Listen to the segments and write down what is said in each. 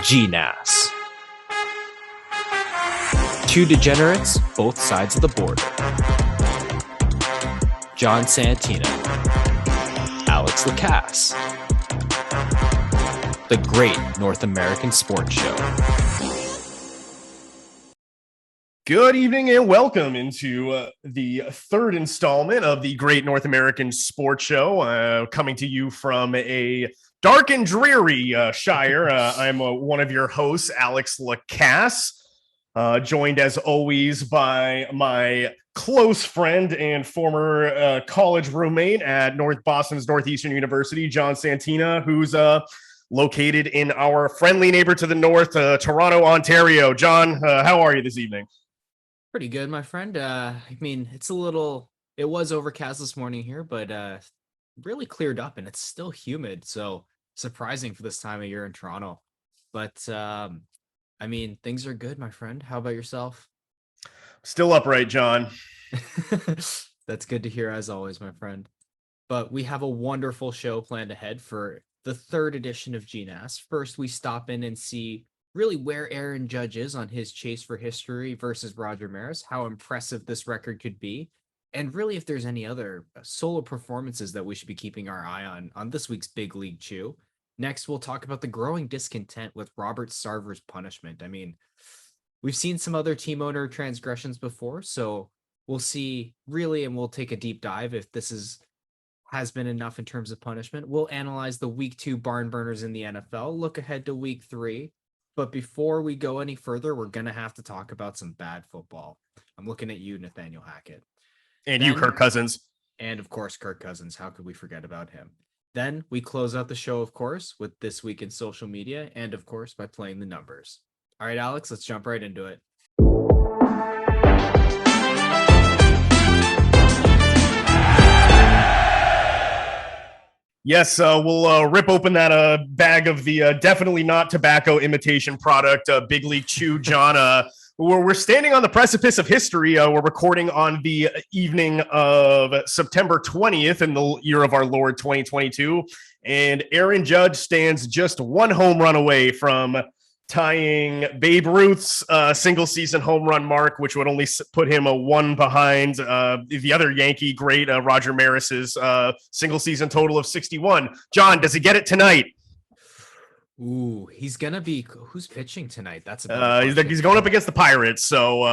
GNASS. Two degenerates, both sides of the border. John Santina, Alex Lacasse. The Great North American Sports Show. Good evening and welcome into the third installment of the Great North American Sports Show, coming to you from a dark and dreary Shire. I'm one of your hosts, Alex Lacasse, joined as always by my close friend and former college roommate at North Boston's Northeastern University, John Santina, who's located in our friendly neighbor to the north, Toronto, Ontario. John, how are you this evening? Pretty good, my friend. It was overcast this morning here, but really cleared up and it's still humid. So surprising for this time of year in Toronto. But things are good, my friend. How about yourself? Still upright, John. That's good to hear, as always, my friend. But we have a wonderful show planned ahead for the third edition of GNASS. First, we stop in and see really where Aaron Judge is on his chase for history versus Roger Maris, how impressive this record could be, and really if there's any other solo performances that we should be keeping our eye on this week's Big League Chew. Next, we'll talk about the growing discontent with Robert Sarver's punishment. I mean, we've seen some other team owner transgressions before, so we'll see really, and we'll take a deep dive if this has been enough in terms of punishment. We'll analyze the week 2 barn burners in the NFL, look ahead to week 3. But before we go any further, we're going to have to talk about some bad football. I'm looking at you, Nathaniel Hackett. And you, Kirk Cousins. And, of course, Kirk Cousins. How could we forget about him? Then we close out the show, of course, with This Week in Social Media and, of course, by playing the numbers. All right, Alex, let's jump right into it. Yes, we'll rip open that bag of the definitely not tobacco imitation product, Big League Chew, John. We're standing on the precipice of history. We're recording on the evening of September 20th in the year of our Lord 2022. And Aaron Judge stands just one home run away from tying Babe Ruth's single-season home run mark, which would only put him a one behind the other Yankee great, Roger Maris's single-season total of 61. John, does he get it tonight? Ooh, he's gonna be. Who's pitching tonight? That's he's going up against the Pirates, so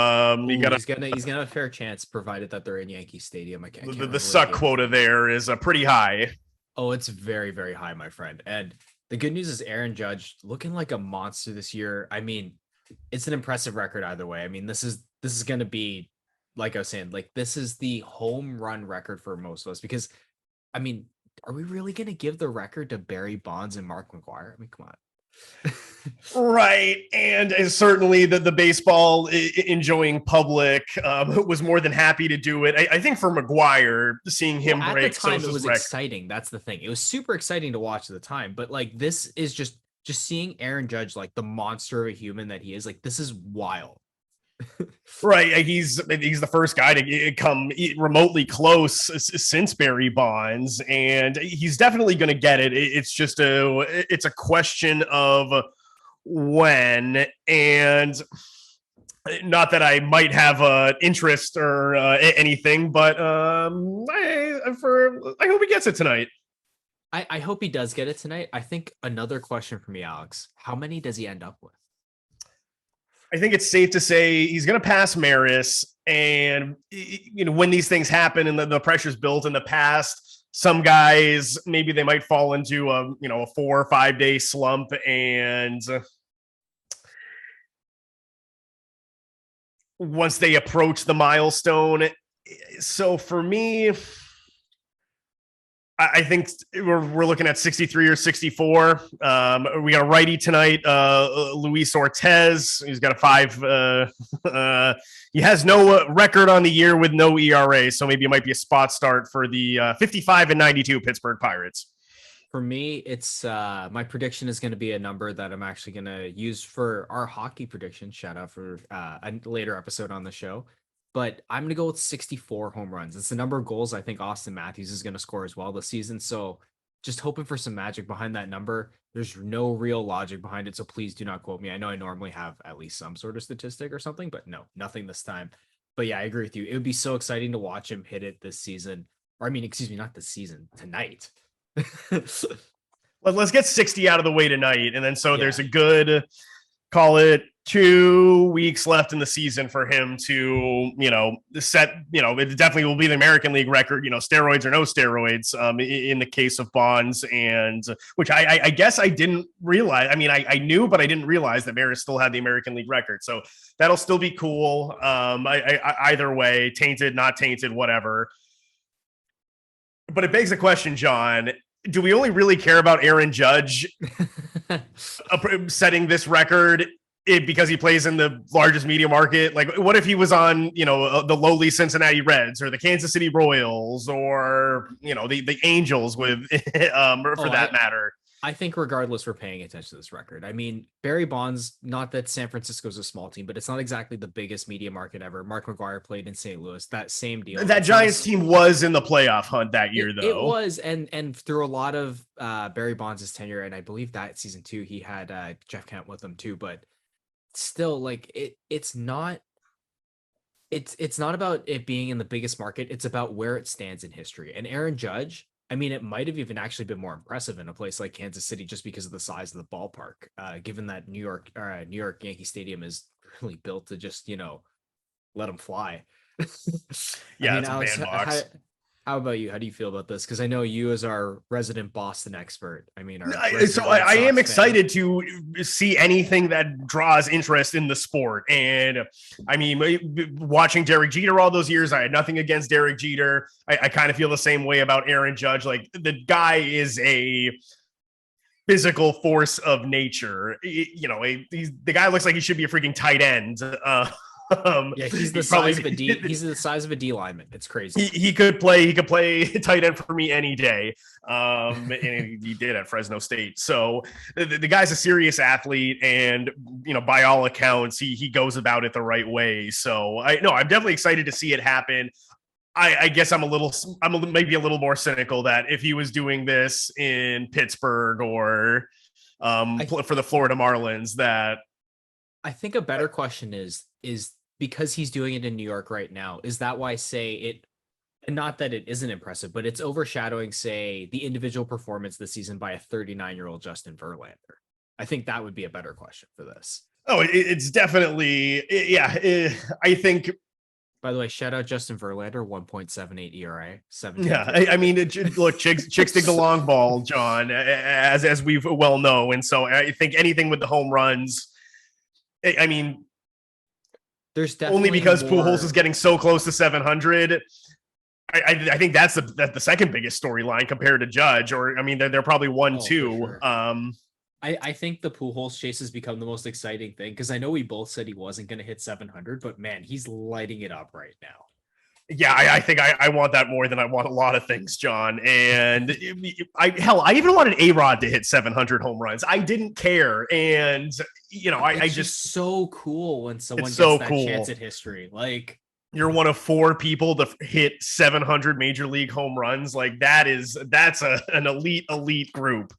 he's gonna have a fair chance, provided that they're in Yankee Stadium. The suck quota there is pretty high. Oh, it's very, very high, my friend. And the good news is Aaron Judge looking like a monster this year. I mean, it's an impressive record either way. I mean, this is going to be, like I was saying, like this is the home run record for most of us because, I mean, are we really going to give the record to Barry Bonds and Mark McGwire? I mean, come on. Right, and certainly the baseball enjoying public was more than happy to do it. I think for McGwire, seeing him break at the time, it was exciting. That's the thing. It was super exciting to watch at the time. But like this is just seeing Aaron Judge, like the monster of a human that he is. Like this is wild. Right, he's the first guy to come remotely close since Barry Bonds, and he's definitely going to get it. It's just it's a question of when, and not that I might have interest or anything, but I hope he gets it tonight. I hope he does get it tonight. I think another question for me, Alex, how many does he end up with? I think it's safe to say he's going to pass Maris, and when these things happen and the pressure's built in the past, some guys maybe they might fall into a 4 or 5 day slump, and once they approach the milestone. So for me, I think we're looking at 63 or 64. We got a righty tonight, Luis Ortiz. He's got a 5. He has no record on the year with no ERA, so maybe it might be a spot start for the 55-92 Pittsburgh Pirates. For me, it's my prediction is going to be a number that I'm actually going to use for our hockey prediction. Shout out for a later episode on the show. But I'm going to go with 64 home runs. It's the number of goals I think Austin Matthews is going to score as well this season. So just hoping for some magic behind that number. There's no real logic behind it, so please do not quote me. I know I normally have at least some sort of statistic or something, but no, nothing this time. But yeah, I agree with you. It would be so exciting to watch him hit it this season. Or I mean, excuse me, not this season, tonight. Let's get 60 out of the way tonight. And then there's Yeah. a good, call it 2 weeks left in the season for him to, set, it definitely will be the American League record, steroids or no steroids, in the case of Bonds, and which I guess I didn't realize. I mean, I knew, but I didn't realize that Maris still had the American League record. So that'll still be cool. Either way, tainted, not tainted, whatever. But it begs the question, John, do we only really care about Aaron Judge setting this record because he plays in the largest media market? Like, what if he was on, the lowly Cincinnati Reds or the Kansas City Royals or, the Angels with, for that matter? I think regardless, we're paying attention to this record. I mean, Barry Bonds, not that San Francisco's a small team, but it's not exactly the biggest media market ever. Mark McGwire played in St. Louis, that same deal. That Giants team was in the playoff hunt that year, though. It was, and through a lot of Barry Bonds' tenure, and I believe that season too, he had Jeff Kent with him too, but still, like, it's not about it being in the biggest market. It's about where it stands in history. And Aaron Judge, I mean, it might have even actually been more impressive in a place like Kansas City just because of the size of the ballpark, given that New York Yankee Stadium is really built to just, let them fly. Yeah, I mean, it's a bandbox. How about you? How do you feel about this? Because I know you, as our resident Boston expert, I mean, I am excited to see anything that draws interest in the sport. And I mean, watching Derek Jeter all those years, I had nothing against Derek Jeter. I kind of feel the same way about Aaron Judge. Like, the guy is a physical force of nature. The guy looks like he should be a freaking tight end. Yeah, he's the size of a D. He's the size of a D lineman. It's crazy. He could play tight end for me any day. And he did at Fresno State. So the guy's a serious athlete, and by all accounts, he goes about it the right way. So I'm definitely excited to see it happen. I guess I'm maybe a little more cynical that if he was doing this in Pittsburgh or for the Florida Marlins, that I think a better question is because he's doing it in New York right now, is that why, say, it, and not that it isn't impressive, but it's overshadowing, say, the individual performance this season by a 39-year-old Justin Verlander? I think that would be a better question for this. Oh, it's definitely, I think. By the way, shout out Justin Verlander, 1.78 ERA. I mean, look, chicks dig the long ball, John, as we well know. And so I think anything with the home runs, I mean, there's definitely only because more... Pujols is getting so close to 700. I think that's the second biggest storyline compared to Judge, or I mean, they're probably 1-2. Sure. I think the Pujols chase has become the most exciting thing, because I know we both said he wasn't going to hit 700, but man, he's lighting it up right now. Yeah, I think I want that more than I want a lot of things, John. And I even wanted A-Rod to hit 700 home runs. I didn't care. And, I just so cool when someone gets that chance at history. Like, you're one of 4 people to hit 700 major league home runs. Like, that's an elite group.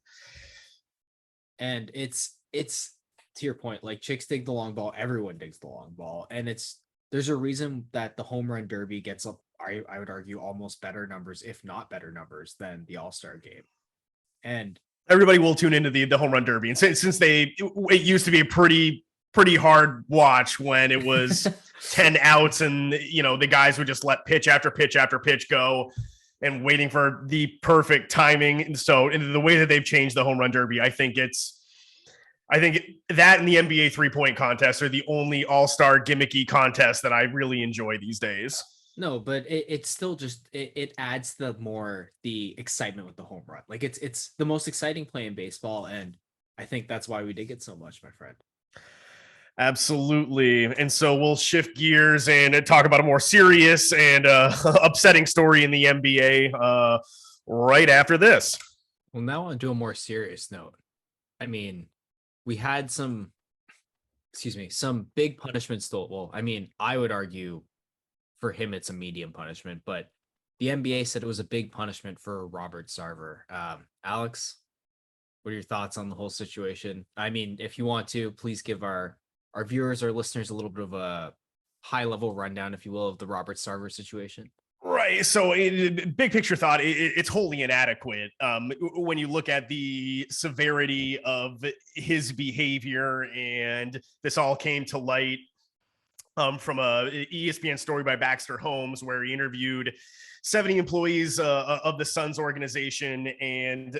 And it's to your point, like, chicks dig the long ball. Everyone digs the long ball. And there's a reason that the home run derby gets up, I would argue, almost better numbers, if not better numbers, than the All-Star game. And everybody will tune into the home run derby. And since it used to be a pretty hard watch when it was 10 outs and, the guys would just let pitch after pitch after pitch go and waiting for the perfect timing. And so in the way that they've changed the home run derby, I think that and the NBA 3-point contest are the only all-star gimmicky contests that I really enjoy these days. No, but it's still just, it adds the excitement with the home run. Like, it's the most exciting play in baseball, and I think that's why we dig it so much, my friend. Absolutely. And so we'll shift gears and talk about a more serious and upsetting story in the NBA right after this. Well, now on to a more serious note. I mean, we had some big punishments still. Well, I mean, I would argue for him it's a medium punishment, but the NBA said it was a big punishment for Robert Sarver. Alex, what are your thoughts on the whole situation? I mean, if you want to, please give our viewers, our listeners, a little bit of a high level rundown, if you will, of the Robert Sarver situation. Right. So, big picture thought, it's wholly inadequate. When you look at the severity of his behavior, and this all came to light from a ESPN story by Baxter Holmes, where he interviewed 70 employees of the Suns organization, and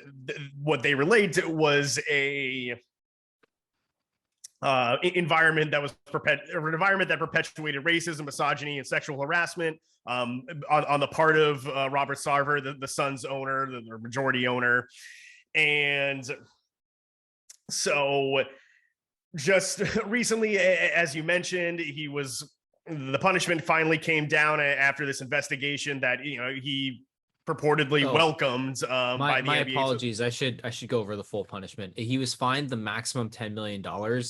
what they relayed to was a environment that was an environment that perpetuated racism, misogyny, and sexual harassment on the part of Robert Sarver, the Suns owner, the majority owner. And so just recently, as you mentioned, the punishment finally came down after this investigation that he purportedly welcomed by the my NBA. apologies. I should go over the full punishment. He was fined the maximum $10 million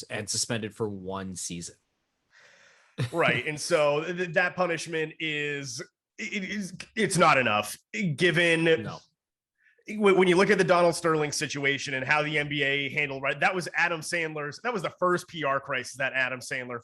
and suspended for 1 season. Right. And so that punishment it's not enough, given when you look at the Donald Sterling situation and how the NBA handled, right? That was Adam the first PR crisis that Adam Silver.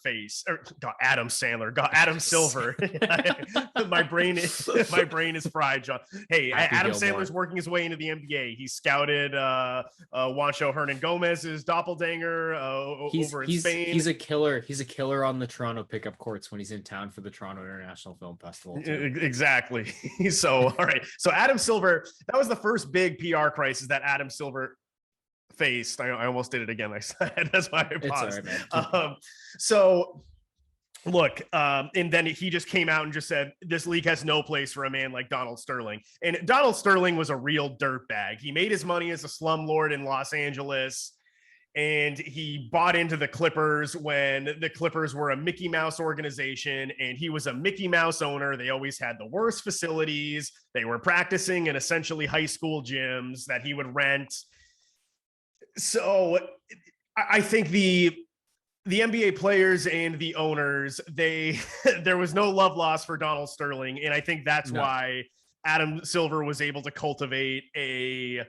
my brain is fried, John. Hey, Happy Adam Gilmore. Sandler's working his way into the NBA. He scouted Juancho Hernan Gomez's doppelganger over in Spain. He's a killer. He's a killer on the Toronto pickup courts when he's in town for the Toronto International Film Festival too. Exactly. So, all right. So Adam Silver, that was the first big PR crisis that Adam Silver faced. I almost did it again. That's why I paused. It's all right, man. So look, and then he just came out and just said, this league has no place for a man like Donald Sterling. And Donald Sterling was a real dirtbag. He made his money as a slumlord in Los Angeles, and he bought into the Clippers when the Clippers were a Mickey Mouse organization, and he was a Mickey Mouse owner. They always had the worst facilities. They were practicing in essentially high school gyms that he would rent. So I think the NBA players and the owners, there was no love lost for Donald Sterling. And I think that's why Adam Silver was able to cultivate a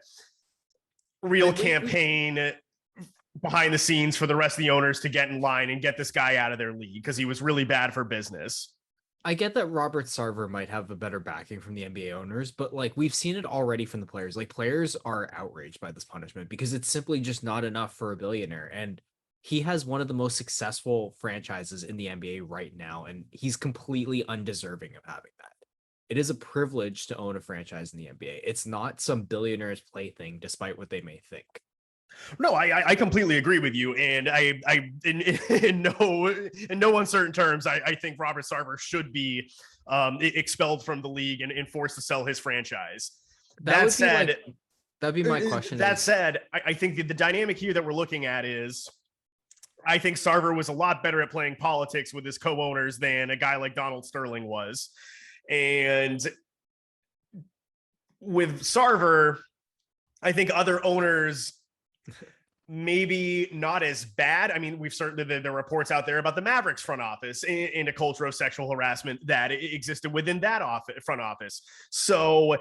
real campaign behind the scenes for the rest of the owners to get in line and get this guy out of their league, because he was really bad for business. I get that Robert Sarver might have a better backing from the NBA owners, but like we've seen it already from the players. Like players are outraged by this punishment because it's simply just not enough for a billionaire. And he has one of the most successful franchises in the NBA right now, and he's completely undeserving of having that. It is a privilege to own a franchise in the NBA. It's not some billionaire's plaything, despite what they may think. No, I completely agree with you, and in no uncertain terms, I think Robert Sarver should be expelled from the league and forced to sell his franchise. That said, that'd be my question. That said, I think the dynamic here that we're looking at is, I think Sarver was a lot better at playing politics with his co-owners than a guy like Donald Sterling was, and with Sarver, I think other owners maybe not as bad. I mean, we've certainly, there are reports out there about the Mavericks front office and a culture of sexual harassment that existed within that front office. So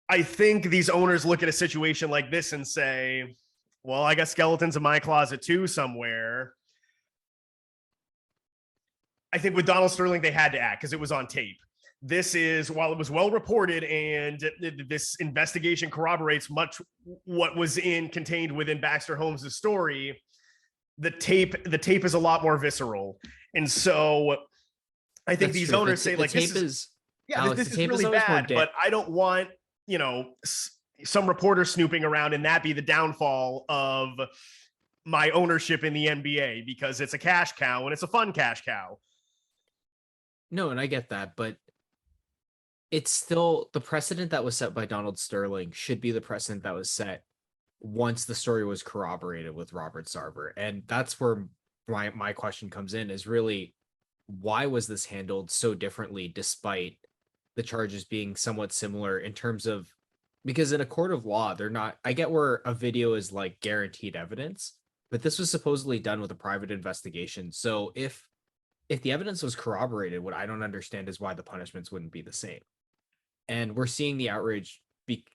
I think these owners look at a situation like this and say, well, I got skeletons in my closet too somewhere. I think with Donald Sterling, they had to act because it was on tape. This is, while it was well reported and this investigation corroborates much what was contained within Baxter Holmes' story, the tape is a lot more visceral. And so I think these owners say, like, this is really bad, but I don't want, some reporter snooping around and that be the downfall of my ownership in the NBA, because it's a cash cow and it's a fun cash cow. No, and I get that, but it's still the precedent that was set by Donald Sterling should be the precedent that was set once the story was corroborated with Robert Sarver. And that's where my question comes in, is really, why was this handled so differently despite the charges being somewhat similar in terms of, because in a court of law, they're not, I get where a video is like guaranteed evidence, but this was supposedly done with a private investigation. So if the evidence was corroborated, what I don't understand is why the punishments wouldn't be the same. And we're seeing the outrage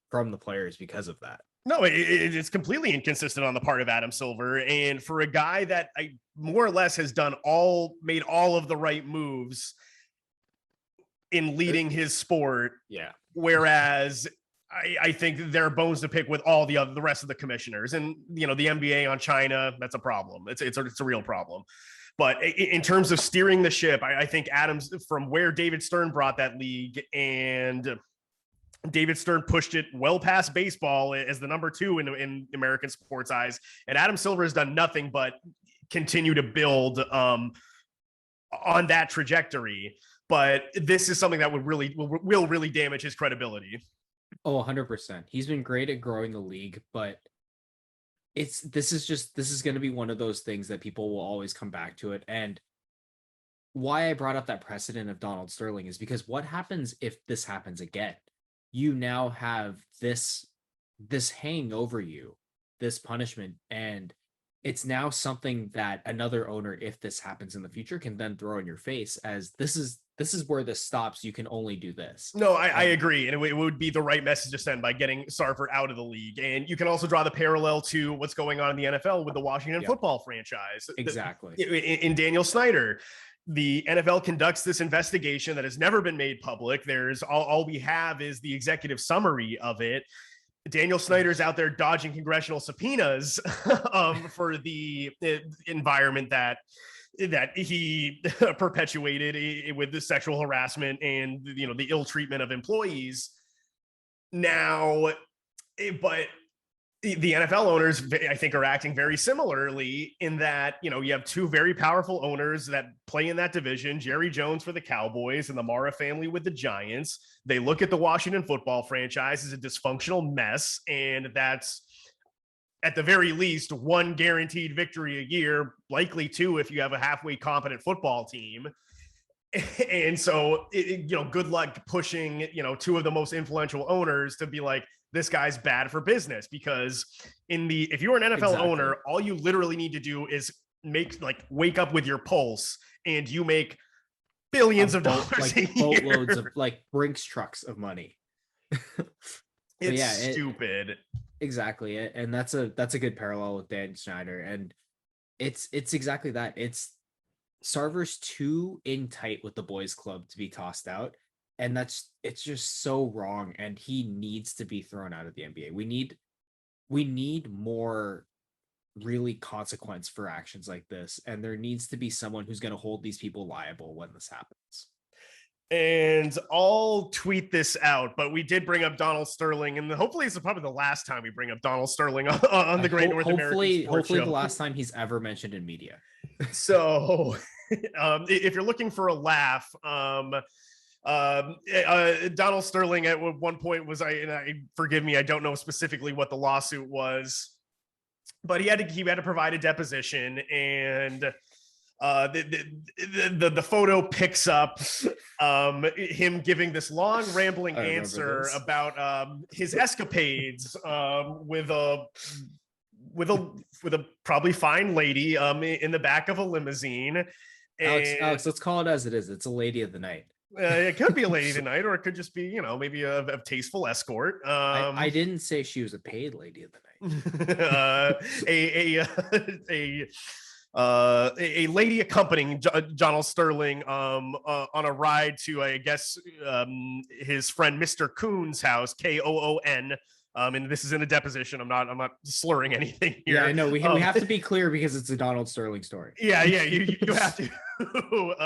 from the players because of that. No, it's completely inconsistent on the part of Adam Silver. And for a guy that I more or less has made all of the right moves in leading his sport. Yeah. Whereas I think there are bones to pick with all the rest of the commissioners, and the NBA on China, that's a problem. It's a real problem. But in terms of steering the ship, I think Adams, from where David Stern brought that league, and David Stern pushed it well past baseball as the number 2 in American sports eyes, and Adam Silver has done nothing but continue to build on that trajectory. But this is something that will really damage his credibility. Oh, 100%. He's been great at growing the league, but this is going to be one of those things that people will always come back to it. And why I brought up that precedent of Donald Sterling is because what happens if this happens again? You now have this hanging over you, this punishment, and it's now something that another owner, if this happens in the future, can then throw in your face as this is where this stops. You can only do this. No, I agree. And it would be the right message to send by getting Sarver out of the league. And you can also draw the parallel to what's going on in the NFL with the Washington football franchise. Exactly. In Daniel Snyder, the NFL conducts this investigation that has never been made public. There's all we have is the executive summary of it. Daniel Snyder's out there dodging congressional subpoenas for the environment that he perpetuated with the sexual harassment and the ill treatment of employees. Now, but the NFL owners, I think, are acting very similarly in that, you have 2 very powerful owners that play in that division, Jerry Jones for the Cowboys and the Mara family with the Giants. They look at the Washington football franchise as a dysfunctional mess, and that's at the very least 1 guaranteed victory a year, likely 2 if you have a halfway competent football team. And so, good luck pushing, 2 of the most influential owners to be like, this guy's bad for business, because if you're an NFL owner, all you literally need to do is wake up with your pulse, and you make billions of dollars, boatloads of Brinks trucks of money. It's stupid. Exactly. And that's a good parallel with Dan Snyder. And it's exactly that. It's Sarver's too in tight with the boys club to be tossed out. And it's just so wrong. And he needs to be thrown out of the NBA. We need more really consequence for actions like this. And there needs to be someone who's going to hold these people liable when this happens. And I'll tweet this out, but we did bring up Donald Sterling, and hopefully this is probably the last time we bring up Donald Sterling on the Great North American Sports Show. The last time he's ever mentioned in media. So if you're looking for a laugh, Donald Sterling at one point was, forgive me, I don't know specifically what the lawsuit was, but he had to provide a deposition, and the photo picks up him giving this long rambling answer about his escapades with a probably fine lady in the back of a limousine. Alex, let's call it as it is. It's a lady of the night. It could be a lady of the night, or it could just be, maybe a tasteful escort. I didn't say she was a paid lady of the night. A lady accompanying Donald Sterling on a ride to, I guess, his friend Mr. Coon's house, Koon. And this is in a deposition. I'm not slurring anything here. Yeah, I know. We have to be clear because it's a Donald Sterling story. Yeah. You have to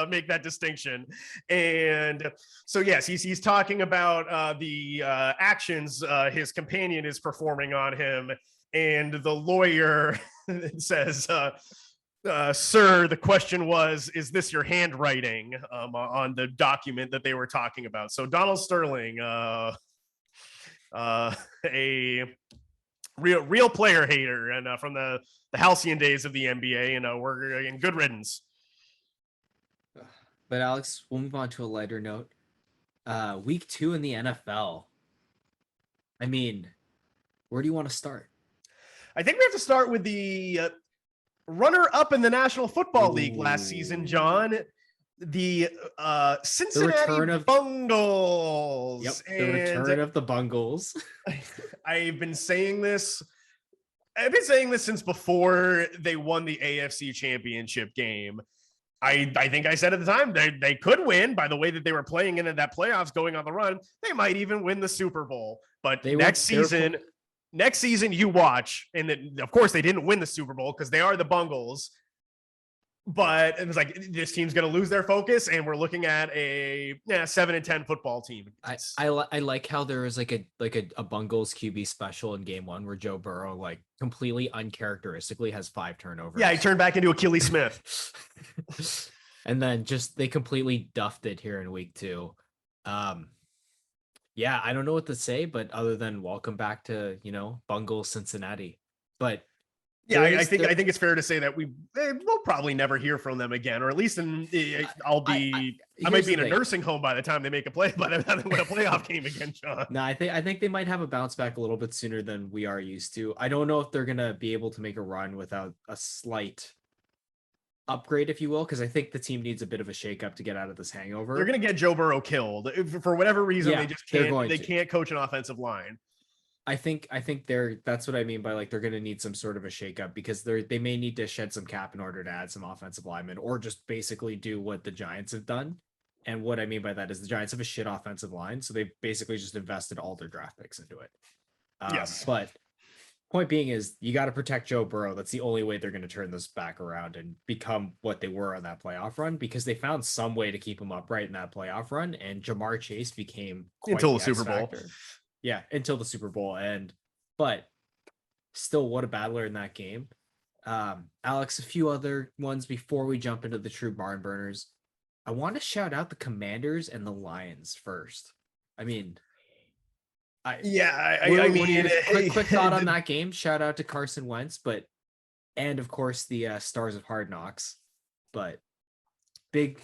make that distinction. And so, yes, he's talking about the actions his companion is performing on him, and the lawyer says, sir, the question was, is this your handwriting on the document that they were talking about? So Donald Sterling, a real player hater, and from the halcyon days of the NBA, and we're in good riddance. But Alex, we'll move on to a lighter note. Week 2 in the NFL. I mean, where do you want to start? I think we have to start with the runner-up in the National Football League last season, John. the Cincinnati return of Bungles. the return of the Bungles. I've been saying this. I've been saying this since before they won the AFC Championship game. I think I said at the time they could win by the way that they were playing into that playoffs going on the run. They might even win the Super Bowl. But next season you watch, and of course they didn't win the Super Bowl because they are the Bungles. But it was like this team's going to lose their focus, and we're looking at a 7-10 football team. I like how there was like a Bungles QB special in game 1 where Joe Burrow like completely uncharacteristically has 5 turnovers. Yeah, he turned back into Achilles Smith. And then just they completely duffed it here in week 2. Yeah, I don't know what to say, but other than welcome back to, Bungles Cincinnati. But yeah, I think it's fair to say that we'll probably never hear from them again, or at least I might be in a nursing home by the time they make a play, by the time they win a playoff game again, Sean. No, I think they might have a bounce back a little bit sooner than we are used to. I don't know if they're gonna be able to make a run without a slight upgrade, if you will, because I think the team needs a bit of a shakeup to get out of this hangover. They're gonna get Joe Burrow killed for whatever reason. Yeah, they just can't. They can't coach an offensive line. I think that's what I mean by like they're going to need some sort of a shakeup because they may need to shed some cap in order to add some offensive linemen or just basically do what the Giants have done. And what I mean by that is the Giants have a shit offensive line, so they basically just invested all their draft picks into it. Yes, but point being is you got to protect Joe Burrow. That's the only way they're going to turn this back around and become what they were on that playoff run because they found some way to keep him upright in that playoff run, and Jamar Chase became until the Super Bowl. Yeah, until the Super Bowl. But still, what a battler in that game. Alex, a few other ones before we jump into the true barn burners. I want to shout out the Commanders and the Lions first. I mean, quick thought on that game. Shout out to Carson Wentz, and of course the stars of Hard Knocks. But big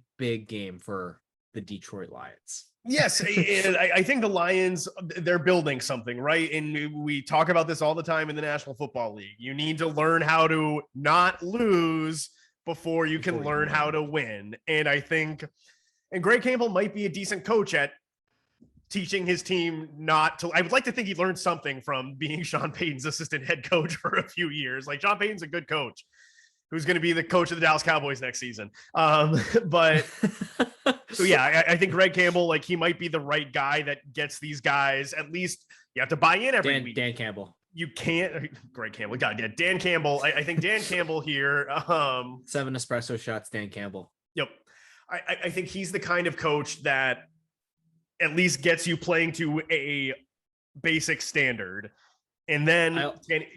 game for the Detroit Lions. Yes, and I think the Lions, they're building something, right? And we talk about this all the time in the National Football League. You need to learn how to not lose before you can learn how to win. And I think, and Greg Campbell might be a decent coach at teaching his team not to. I would like to think he learned something from being Sean Payton's assistant head coach for a few years. Like Sean Payton's a good coach who's going to be the coach of the Dallas Cowboys next season. But so yeah, I think Greg Campbell, like he might be the right guy that gets these guys. At least you have to buy in every week. Dan Campbell. You can't. Greg Campbell. God, yeah, Dan Campbell. I think Dan Campbell here. 7 espresso shots. Dan Campbell. Yep. I think he's the kind of coach that at least gets you playing to a basic standard. And then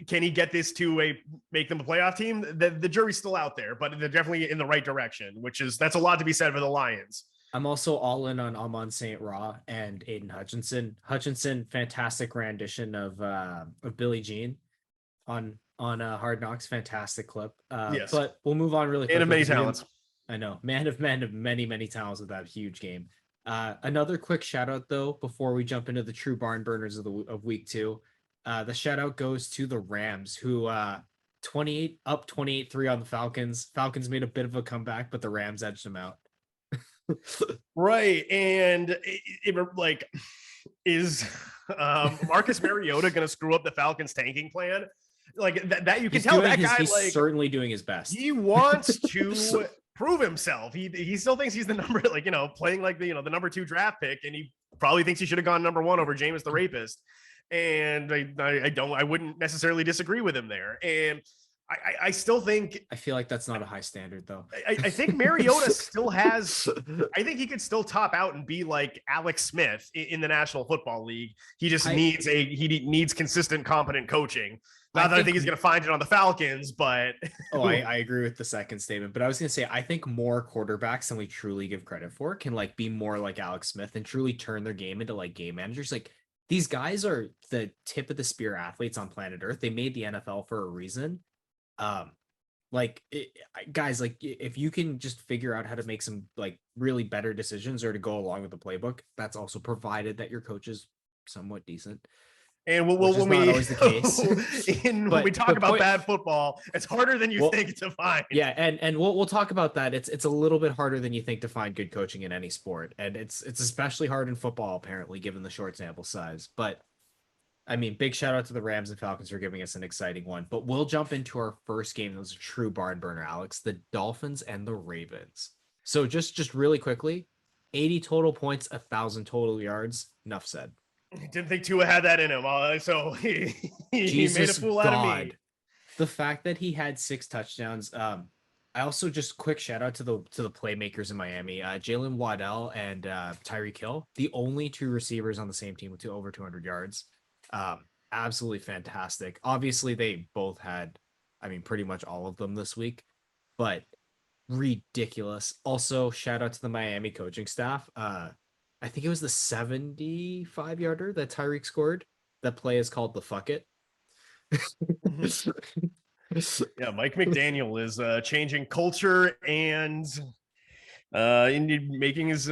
can he get this to make them a playoff team? The jury's still out there, but they're definitely in the right direction, that's a lot to be said for the Lions. I'm also all in on Amon St. Ra and Aiden Hutchinson. Hutchinson, fantastic rendition of Billie Jean on Hard Knocks, fantastic clip. Yes. But we'll move on really quickly. Man of many talents. I know, man of many talents with that huge game. Another quick shout out though before we jump into the true barn burners of week 2. The shout out goes to the Rams, who 28-3 on the Falcons. Falcons made a bit of a comeback, but the Rams edged them out. Right, and is Marcus Mariota going to screw up the Falcons tanking plan? Like that you can tell that guy he's certainly doing his best. He wants to prove himself. He still thinks he's the number, playing like the number 2 draft pick, and he probably thinks he should have gone number 1 over Jameis the rapist. And I wouldn't necessarily disagree with him there. And I still think, I feel like that's not a high standard though. I think Mariota still has, I think he could still top out and be like Alex Smith in the National Football League. He just needs consistent, competent coaching. Not that I think he's going to find it on the Falcons, but I agree with the second statement, but I was going to say, I think more quarterbacks than we truly give credit for can be more like Alex Smith and truly turn their game into game managers. These guys are the tip of the spear athletes on planet Earth. They made the NFL for a reason. Guys, if you can just figure out how to make some really better decisions or to go along with the playbook, that's also provided that your coach is somewhat decent. And which is not always the case. When we talk about point, bad football, it's harder than you think to find. Yeah, and we'll talk about that. It's a little bit harder than you think to find good coaching in any sport, and it's especially hard in football, apparently, given the short sample size. But I mean, big shout out to the Rams and Falcons for giving us an exciting one. But we'll jump into our first game. That was a true barn burner, Alex. The Dolphins and the Ravens. So just really quickly, 80 total points, 1,000 total yards. Enough said. Didn't think Tua had that in him, so he made a fool out of me. The fact that he had 6 touchdowns. I also just quick shout out to the playmakers in Miami, Jalen Waddell and Tyreek Hill, the only 2 receivers on the same team with over 200 yards. Absolutely fantastic. Obviously, they both had, I mean, pretty much all of them this week, but ridiculous. Also, shout out to the Miami coaching staff. I think it was the 75-yarder that Tyreek scored. That play is called the fuck it. Yeah, Mike McDaniel is changing culture and making his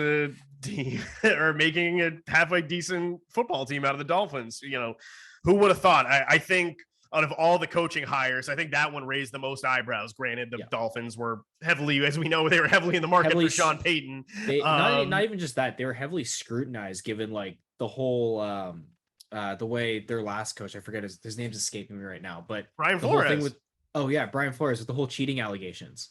team or making a halfway decent football team out of the Dolphins. You know, who would have thought? I think out of all the coaching hires, I think that one raised the most eyebrows. Granted, the Dolphins were heavily, as we know, they were heavily in the market for Sean Payton. Not even just that, they were heavily scrutinized given like the whole the way their last coach, I forget his name's escaping me right now, but Brian Flores. Brian Flores with the whole cheating allegations.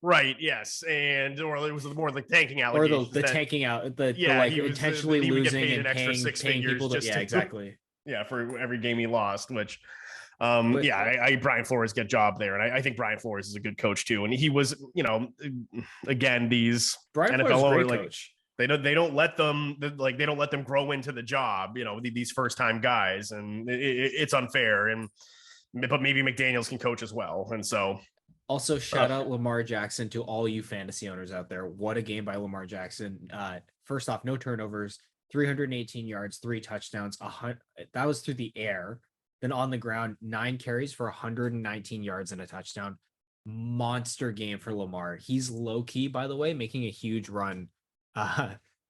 Right. Yes, or it was more like tanking allegations. Or the tanking out, the intentionally losing and paying people. Exactly. Yeah, for every game he lost, which. Brian Flores get job there, and I think Brian Flores is a good coach too. And he was, again, these Brian NFL Flores great coach. They don't let them grow into the job. These first time guys, and it's unfair. But maybe McDaniels can coach as well, and so. Also, shout out Lamar Jackson to all you fantasy owners out there. What a game by Lamar Jackson. First off, no turnovers, 318 yards, 3 touchdowns. That was through the air. Then on the ground, 9 carries for 119 yards and a touchdown. Monster game for Lamar. He's low key, by the way, making a huge run.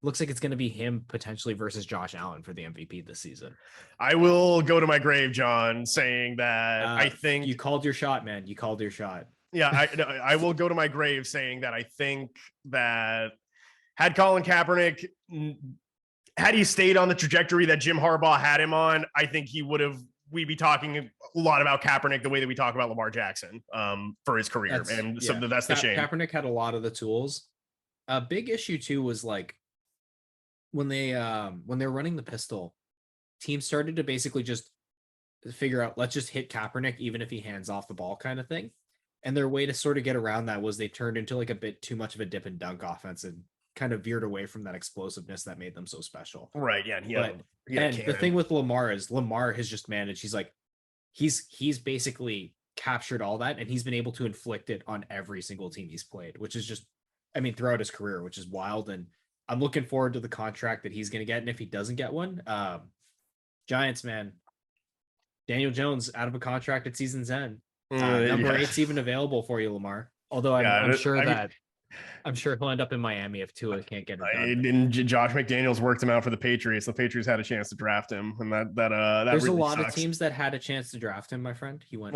Looks like it's going to be him potentially versus Josh Allen for the MVP this season. I will go to my grave, John, saying that I think you called your shot, man. You called your shot. Yeah, I will go to my grave saying that I think that had Colin Kaepernick, had he stayed on the trajectory that Jim Harbaugh had him on, I think we'd be talking a lot about Kaepernick the way that we talk about Lamar Jackson for his career. So that's the shame. Kaepernick had a lot of the tools. A big issue too was like when they're running the pistol, teams started to basically just figure out, let's just hit Kaepernick even if he hands off the ball kind of thing. And their way to sort of get around that was they turned into like a bit too much of a dip and dunk offense and kind of veered away from that explosiveness that made them so special. Right. Yeah. And the thing with Lamar is Lamar has just managed. He's basically captured all that, and he's been able to inflict it on every single team he's played, which is just, I mean, throughout his career, which is wild. And I'm looking forward to the contract that he's going to get. And if he doesn't get one, Giants, man, Daniel Jones out of a contract at season's end. Number 8's even available for you, Lamar. Although I'm sure he'll end up in Miami if Tua can't get it done. And Josh McDaniels worked him out for the Patriots. The Patriots had a chance to draft him, and that there's really a lot sucks. Of teams that had a chance to draft him. My friend, he went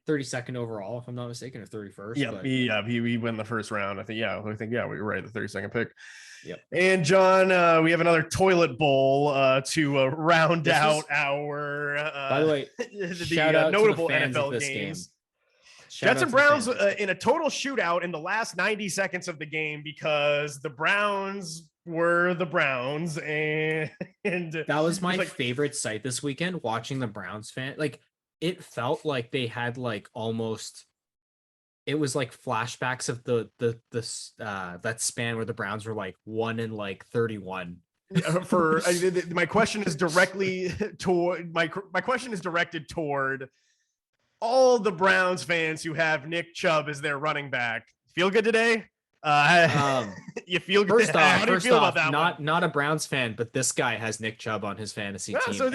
32nd overall, if I'm not mistaken, or 31st. He went the first round. I think we were right, the 32nd pick. Yep. And John, we have another toilet bowl to round out our. By the way, shout out notable to the fans NFL of this games. Game. Jets and Browns in a total shootout in the last 90 seconds of the game because the Browns were the Browns, and that was my favorite sight this weekend. Watching the Browns fan, like it felt like they had like almost. It was like flashbacks of the that span where the Browns were like 1-31. My question is directed toward all the Browns fans who have Nick Chubb as their running back. Feel good today? You feel good? How do you feel about that? Not a Browns fan, but this guy has Nick Chubb on his fantasy team. So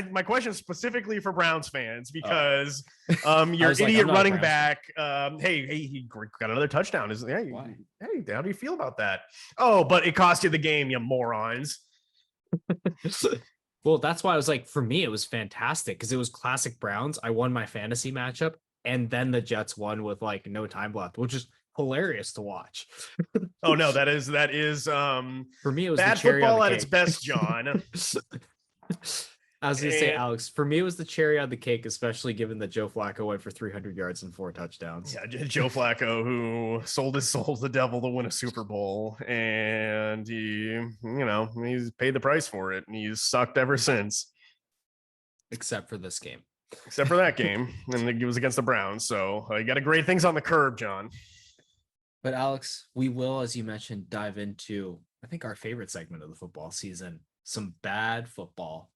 my question is specifically for Browns fans because your idiot running back. Hey, he got another touchdown. Hey, how do you feel about that? Oh, but it cost you the game, you morons. Well, that's why I was like, for me, it was fantastic because it was classic Browns. I won my fantasy matchup, and then the Jets won with like no time left, which is hilarious to watch. Oh no, that is For me, it was the bad cherry on football the at cake. its best, John. I was going to say, And Alex, for me, it was the cherry on the cake, especially given that Joe Flacco went for 300 yards and 4 touchdowns. yeah, Joe Flacco, who sold his soul to the devil to win a Super Bowl, and he's paid the price for it, and he's sucked ever since. Except for this game. Except for that game, and it was against the Browns. So you got a great things on the curb, John. But Alex, we will, as you mentioned, dive into, I think, our favorite segment of the football season, some bad football.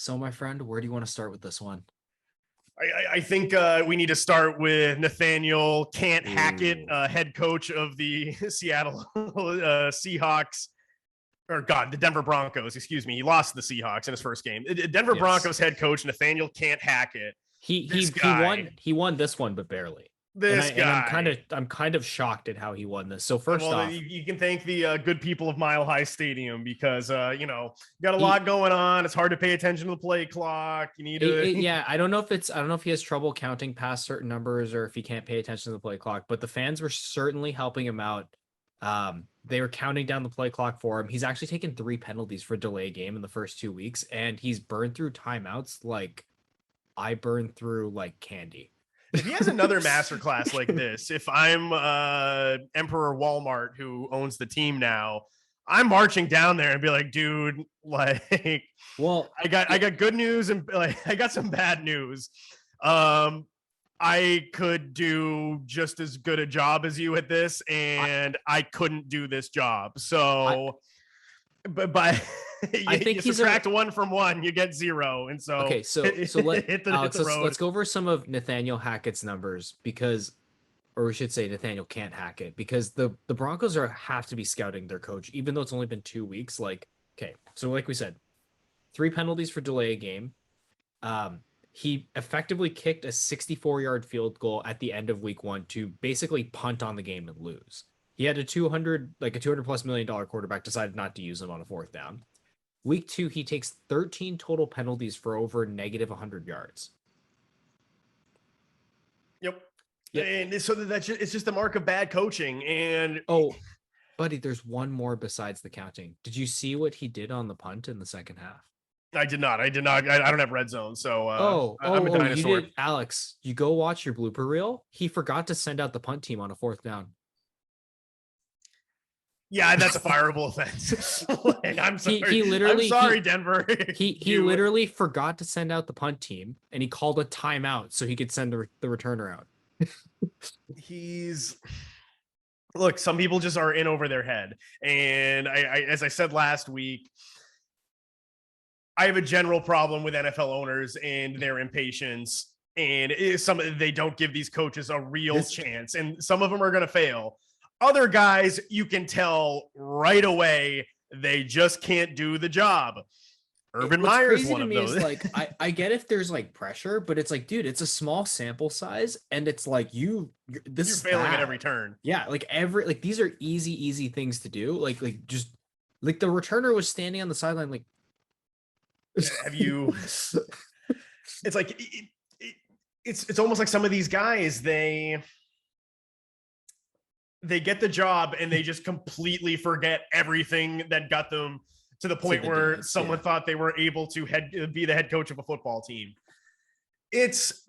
So, my friend, where do you want to start with this one? I think we need to start with Nathaniel Can't Hackett, head coach of the Seattle Seahawks. Or God, the Denver Broncos, excuse me. He lost to the Seahawks in his first game. Denver Broncos head coach Nathaniel Can't Hackett. He won this one, but barely. And I'm kind of shocked at how he won this. So first off, you can thank the good people of Mile High Stadium because you got a lot going on. It's hard to pay attention to the play clock. You need to yeah. I don't know if he has trouble counting past certain numbers or if he can't pay attention to the play clock. But the fans were certainly helping him out. They were counting down the play clock for him. He's actually taken 3 penalties for delay game in the first 2 weeks, and he's burned through timeouts like I burn through like candy. If he has another masterclass like this, if I'm Emperor Walmart who owns the team now, I'm marching down there and be like, dude, like, well, I got good news and like I got some bad news. I could do just as good a job as you at this, and I couldn't do this job. So, I think you subtract 1 from 1, you get 0. And so, okay, so let's go over some of Nathaniel Hackett's numbers or we should say Nathaniel Can't Hack It, because the Broncos have to be scouting their coach, even though it's only been 2 weeks. Like, okay, so like we said, 3 penalties for delay a game. He effectively kicked a 64-yard field goal at the end of week 1 to basically punt on the game and lose. He had a $200+ million quarterback decided not to use him on a 4th down. Week 2, he takes 13 total penalties for over negative 100 yards. Yep. And so it's just the mark of bad coaching. And buddy, there's one more besides the counting. Did you see what he did on the punt in the second half? I did not. I don't have red zone. So I'm a dinosaur. You did, Alex, you go watch your blooper reel. He forgot to send out the punt team on a 4th down. Yeah, that's a fireable offense. I'm sorry. I'm sorry, Denver. He literally forgot to send out the punt team, and he called a timeout so he could send the returner out. Look, some people just are in over their head. And I as I said last week, I have a general problem with NFL owners and their impatience. And they don't give these coaches a real chance. And some of them are going to fail. Other guys, you can tell right away, they just can't do the job. Urban Meyer's one of those. Like, I get if there's like pressure, but it's like, dude, it's a small sample size, and it's like you're failing at every turn. Yeah, like these are easy things to do. Like just like the returner was standing on the sideline, like. Have you? It's like it's almost like some of these guys they get the job and they just completely forget everything that got them to the point where someone thought they were able to be the head coach of a football team. It's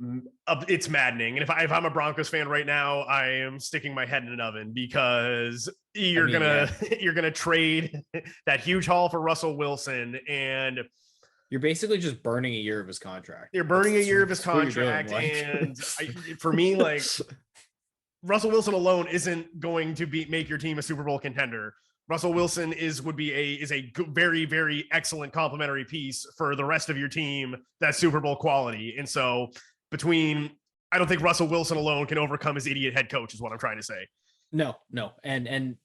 maddening. And if I'm a Broncos fan right now, I am sticking my head in an oven because you're gonna trade that huge haul for Russell Wilson, and you're basically just burning a year of his contract. You're burning a year of his contract, and for me, like. Russell Wilson alone isn't going to make your team a Super Bowl contender. Russell Wilson is a very, very excellent complementary piece for the rest of your team that's Super Bowl quality. And so I don't think Russell Wilson alone can overcome his idiot head coach is what I'm trying to say. No. And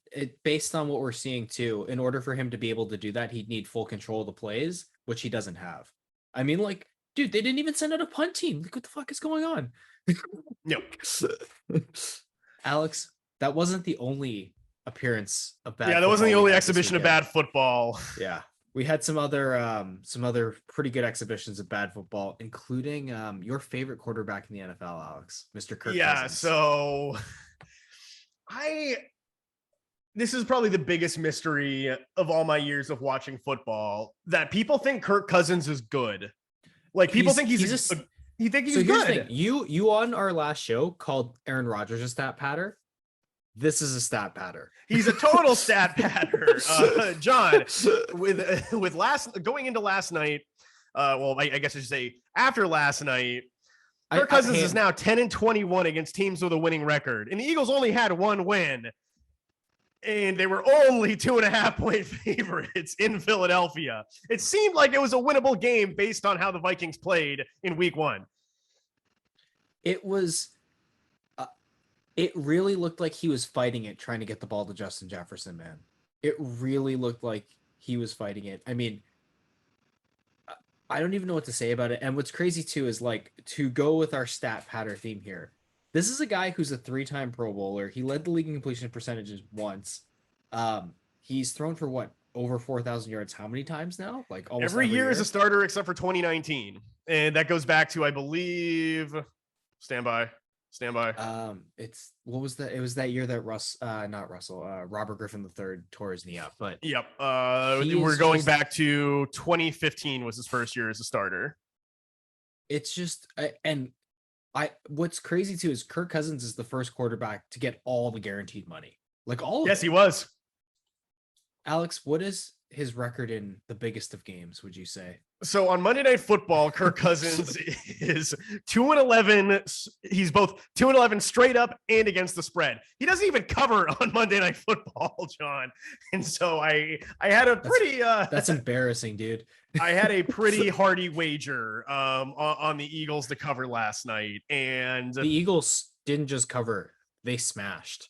based on what we're seeing too, in order for him to be able to do that, he'd need full control of the plays, which he doesn't have. I mean, like, dude, they didn't even send out a punt team. Like, what the fuck is going on? No. Alex, that wasn't the only appearance of bad. Yeah, that wasn't the only exhibition of bad football. Yeah. We had some other pretty good exhibitions of bad football, including your favorite quarterback in the NFL, Alex, Mr. Kirk Cousins. So this is probably the biggest mystery of all my years of watching football, that people think Kirk Cousins is good. Like, people think he's good. So here's the thing. You on our last show called Aaron Rodgers a stat patter. This is a stat patter. He's a total stat patter. John, going into last night, I guess I should say after last night, Kirk Cousins is now 10-21 against teams with a winning record, and the Eagles only had one win, and they were only 2.5-point favorites in Philadelphia. It seemed like it was a winnable game based on how the Vikings played in Week 1. It was. It really looked like he was fighting it, trying to get the ball to Justin Jefferson, man. It really looked like he was fighting it. I mean, I don't even know what to say about it. And what's crazy, too, is, like, to go with our stat patter theme here, this is a guy who's a 3-time Pro Bowler. He led the league in completion percentages once. He's thrown for, what, over 4,000 yards how many times now? Like, almost every year as a starter except for 2019. And that goes back to, I believe, stand by. It's what was that? It was that year that Robert Griffin III tore his knee up. But yep, we're going back to 2015 was his first year as a starter. It's just, what's crazy too is Kirk Cousins is the first quarterback to get all the guaranteed money, like all of yes, it. He was. Alex, what is his record in the biggest of games, would you say? So on Monday Night Football, Kirk Cousins is 2-11. He's both 2-11 straight up and against the spread. He doesn't even cover on Monday Night Football, John. And so I had a pretty that's embarrassing, dude. I had a pretty hearty wager on the Eagles to cover last night, and the Eagles didn't just cover; they smashed.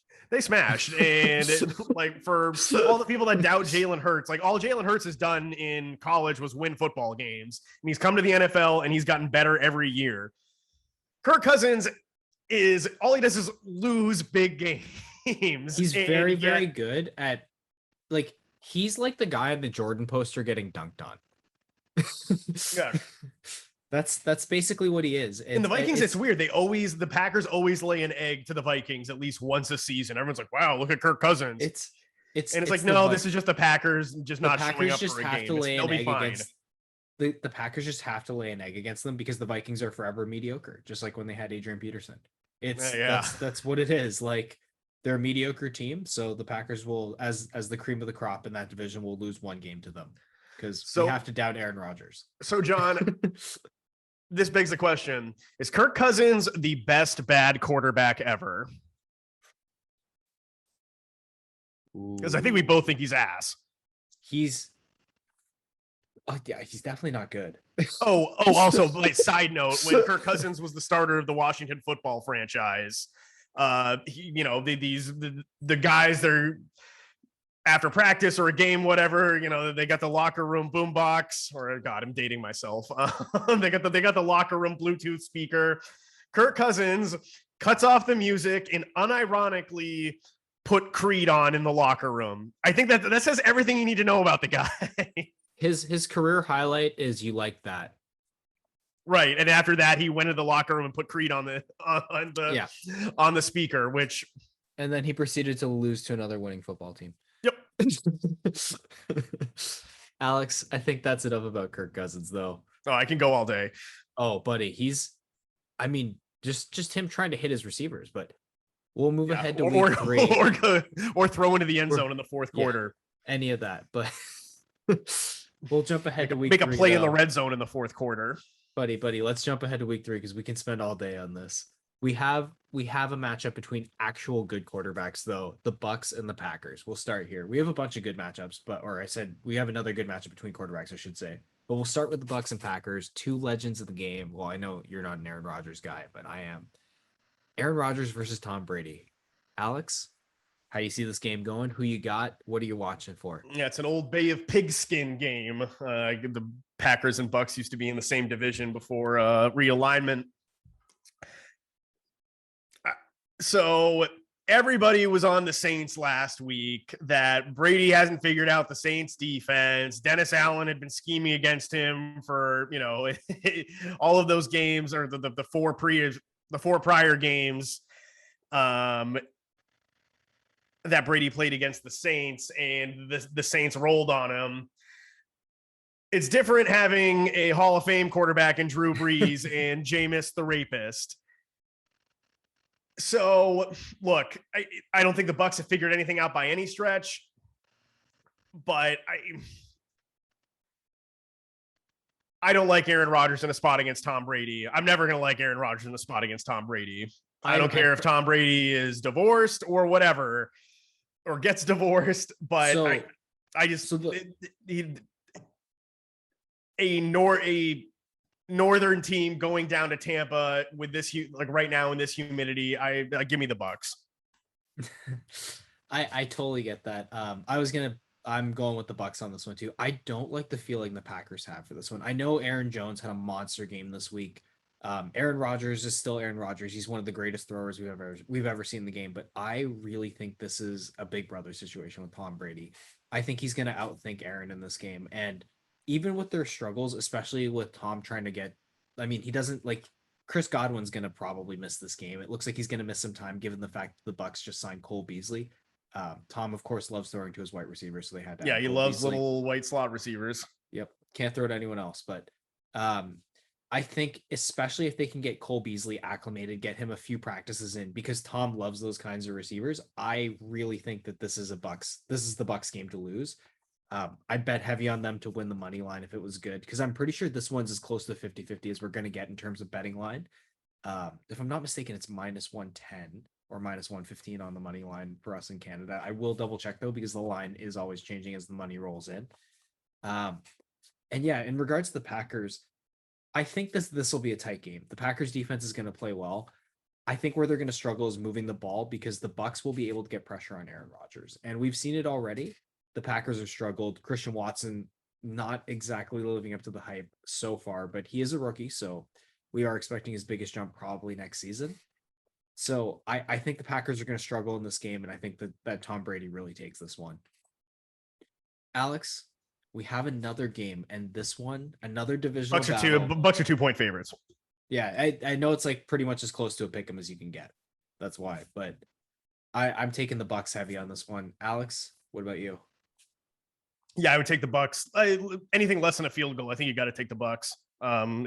And like, for all the people that doubt Jalen Hurts, like, all Jalen Hurts has done in college was win football games, and he's come to the NFL and he's gotten better every year. Kirk Cousins all he does is lose big games. He's very good at, like, he's like the guy on the Jordan poster getting dunked on. Yeah. That's basically what he is. And the Vikings, it's weird. The Packers always lay an egg to the Vikings at least once a season. Everyone's like, wow, look at Kirk Cousins. It's like, no, this is just the Packers just not showing up for a game. They'll be fine. The Packers just have to lay an egg against them because the Vikings are forever mediocre, just like when they had Adrian Peterson. That's what it is. Like, they're a mediocre team, so the Packers will, as the cream of the crop in that division, will lose one game to them because we have to doubt Aaron Rodgers. So, John, this begs the question: is Kirk Cousins the best bad quarterback ever? Because I think we both think he's ass. He's definitely not good. Also, like, side note, when Kirk Cousins was the starter of the Washington football franchise, the guys, they're after practice or a game, whatever, they got the locker room boombox, or God, I'm dating myself. They got the locker room Bluetooth speaker. Kirk Cousins cuts off the music and unironically put Creed on in the locker room. I think that says everything you need to know about the guy. His career highlight is "You Like That." Right. And after that, he went to the locker room and put Creed on the speaker, and then he proceeded to lose to another winning football team. Yep. Alex, I think that's enough about Kirk Cousins, though. Oh, I can go all day. Oh, buddy, just him trying to hit his receivers, but we'll move ahead to week 3. Or throw into the end zone in the fourth quarter. Any of that, but we'll jump ahead to week 3. Make a play in the red zone in the fourth quarter. Buddy, let's jump ahead to week 3 because we can spend all day on this. We have a matchup between actual good quarterbacks, though, the Bucks and the Packers. We'll start here. We have a bunch of good matchups, we have another good matchup between quarterbacks, I should say. But we'll start with the Bucks and Packers, two legends of the game. Well, I know you're not an Aaron Rodgers guy, but I am. Aaron Rodgers versus Tom Brady. Alex, how do you see this game going? Who you got? What are you watching for? Yeah, it's an old Bay of Pigskin game. The Packers and Bucks used to be in the same division before realignment. So everybody was on the Saints last week, that Brady hasn't figured out the Saints defense. Dennis Allen had been scheming against him for, all of those games, or the four prior games that Brady played against the Saints, and the Saints rolled on him. It's different having a Hall of Fame quarterback in Drew Brees and Jameis the rapist. So, look, I don't think the Bucs have figured anything out by any stretch, but I don't like Aaron Rodgers in a spot against Tom Brady. I'm never going to like Aaron Rodgers in a spot against Tom Brady. I don't care if Tom Brady is divorced or whatever, or gets divorced, but a northern team going down to Tampa with this, like right now in this humidity, I give me the Bucs. I totally get that. I'm going with the Bucs on this one too. I don't like the feeling the Packers have for this one. I know Aaron Jones had a monster game this week. Aaron Rodgers is still Aaron Rodgers. He's one of the greatest throwers we've ever seen in the game, but I really think this is a big brother situation with Tom Brady. I think he's going to outthink Aaron in this game, and even with their struggles, especially with Tom trying to he doesn't like Chris Godwin's going to probably miss this game. It looks like he's going to miss some time given the fact that the Bucs just signed Cole Beasley. Tom, of course, loves throwing to his wide receivers, so they had to. Yeah, he loves Beasley. Little white slot receivers. Yep, can't throw to anyone else. But I think especially if they can get Cole Beasley acclimated, get him a few practices in, because Tom loves those kinds of receivers. I really think that this is the Bucs game to lose. I bet heavy on them to win the money line if it was good, because I'm pretty sure this one's as close to 50-50 as we're going to get in terms of betting line. If I'm not mistaken, it's -110 or -115 on the money line for us in Canada. I will double check though, because the line is always changing as the money rolls in. And yeah, in regards to the Packers, I think this will be a tight game. The Packers defense is going to play well. I think where they're going to struggle is moving the ball, because the Bucs will be able to get pressure on Aaron Rodgers, and we've seen it already. The Packers have struggled. Christian Watson not exactly living up to the hype so far, but he is a rookie, so we are expecting his biggest jump probably next season. So I think the Packers are going to struggle in this game, and I think that Tom Brady really takes this one. Alex, we have another game, and this one, another divisional battle. Bucs are 2-point favorites. Yeah, I know it's like pretty much as close to a pick 'em as you can get. That's why, but I'm taking the Bucs heavy on this one. Alex, what about you? Yeah, I would take the Bucs. Anything less than a field goal, I think you got to take the Bucs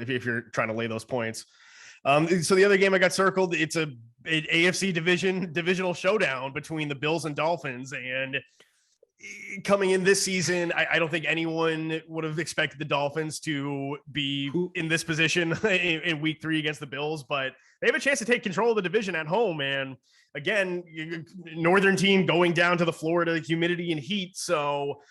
if you're trying to lay those points. So the other game I got circled, it's an AFC divisional showdown between the Bills and Dolphins. And coming in this season, I don't think anyone would have expected the Dolphins to be in this position in week 3 against the Bills, but they have a chance to take control of the division at home. And again, northern team going down to the Florida humidity and heat. So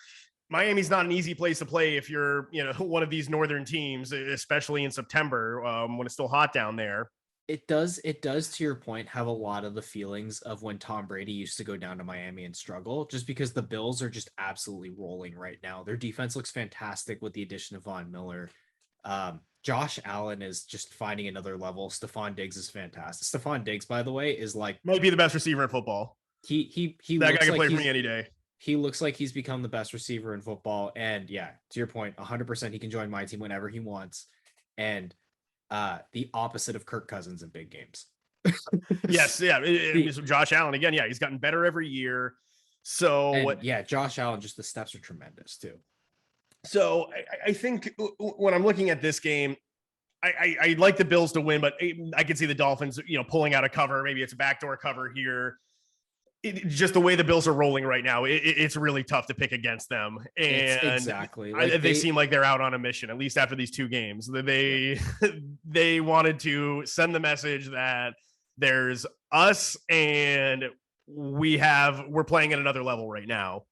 Miami's not an easy place to play if you're, one of these northern teams, especially in September when it's still hot down there. It does, to your point, have a lot of the feelings of when Tom Brady used to go down to Miami and struggle, just because the Bills are just absolutely rolling right now. Their defense looks fantastic with the addition of Von Miller. Josh Allen is just finding another level. Stephon Diggs is fantastic. Stephon Diggs, by the way, is might be the best receiver in football. He that guy can play for me any day. He looks like he's become the best receiver in football. And yeah, to your point, 100% he can join my team whenever he wants. And the opposite of Kirk Cousins in big games. Yes, yeah. Josh Allen, again, yeah, he's gotten better every year. So yeah, Josh Allen, just the steps are tremendous too. So I think when I'm looking at this game, I like the Bills to win, but I can see the Dolphins, pulling out a cover. Maybe it's a backdoor cover here. Just the way the Bills are rolling right now, it's really tough to pick against them. And exactly, they seem like they're out on a mission, at least after these 2 games. They wanted to send the message that there's us and we're playing at another level right now.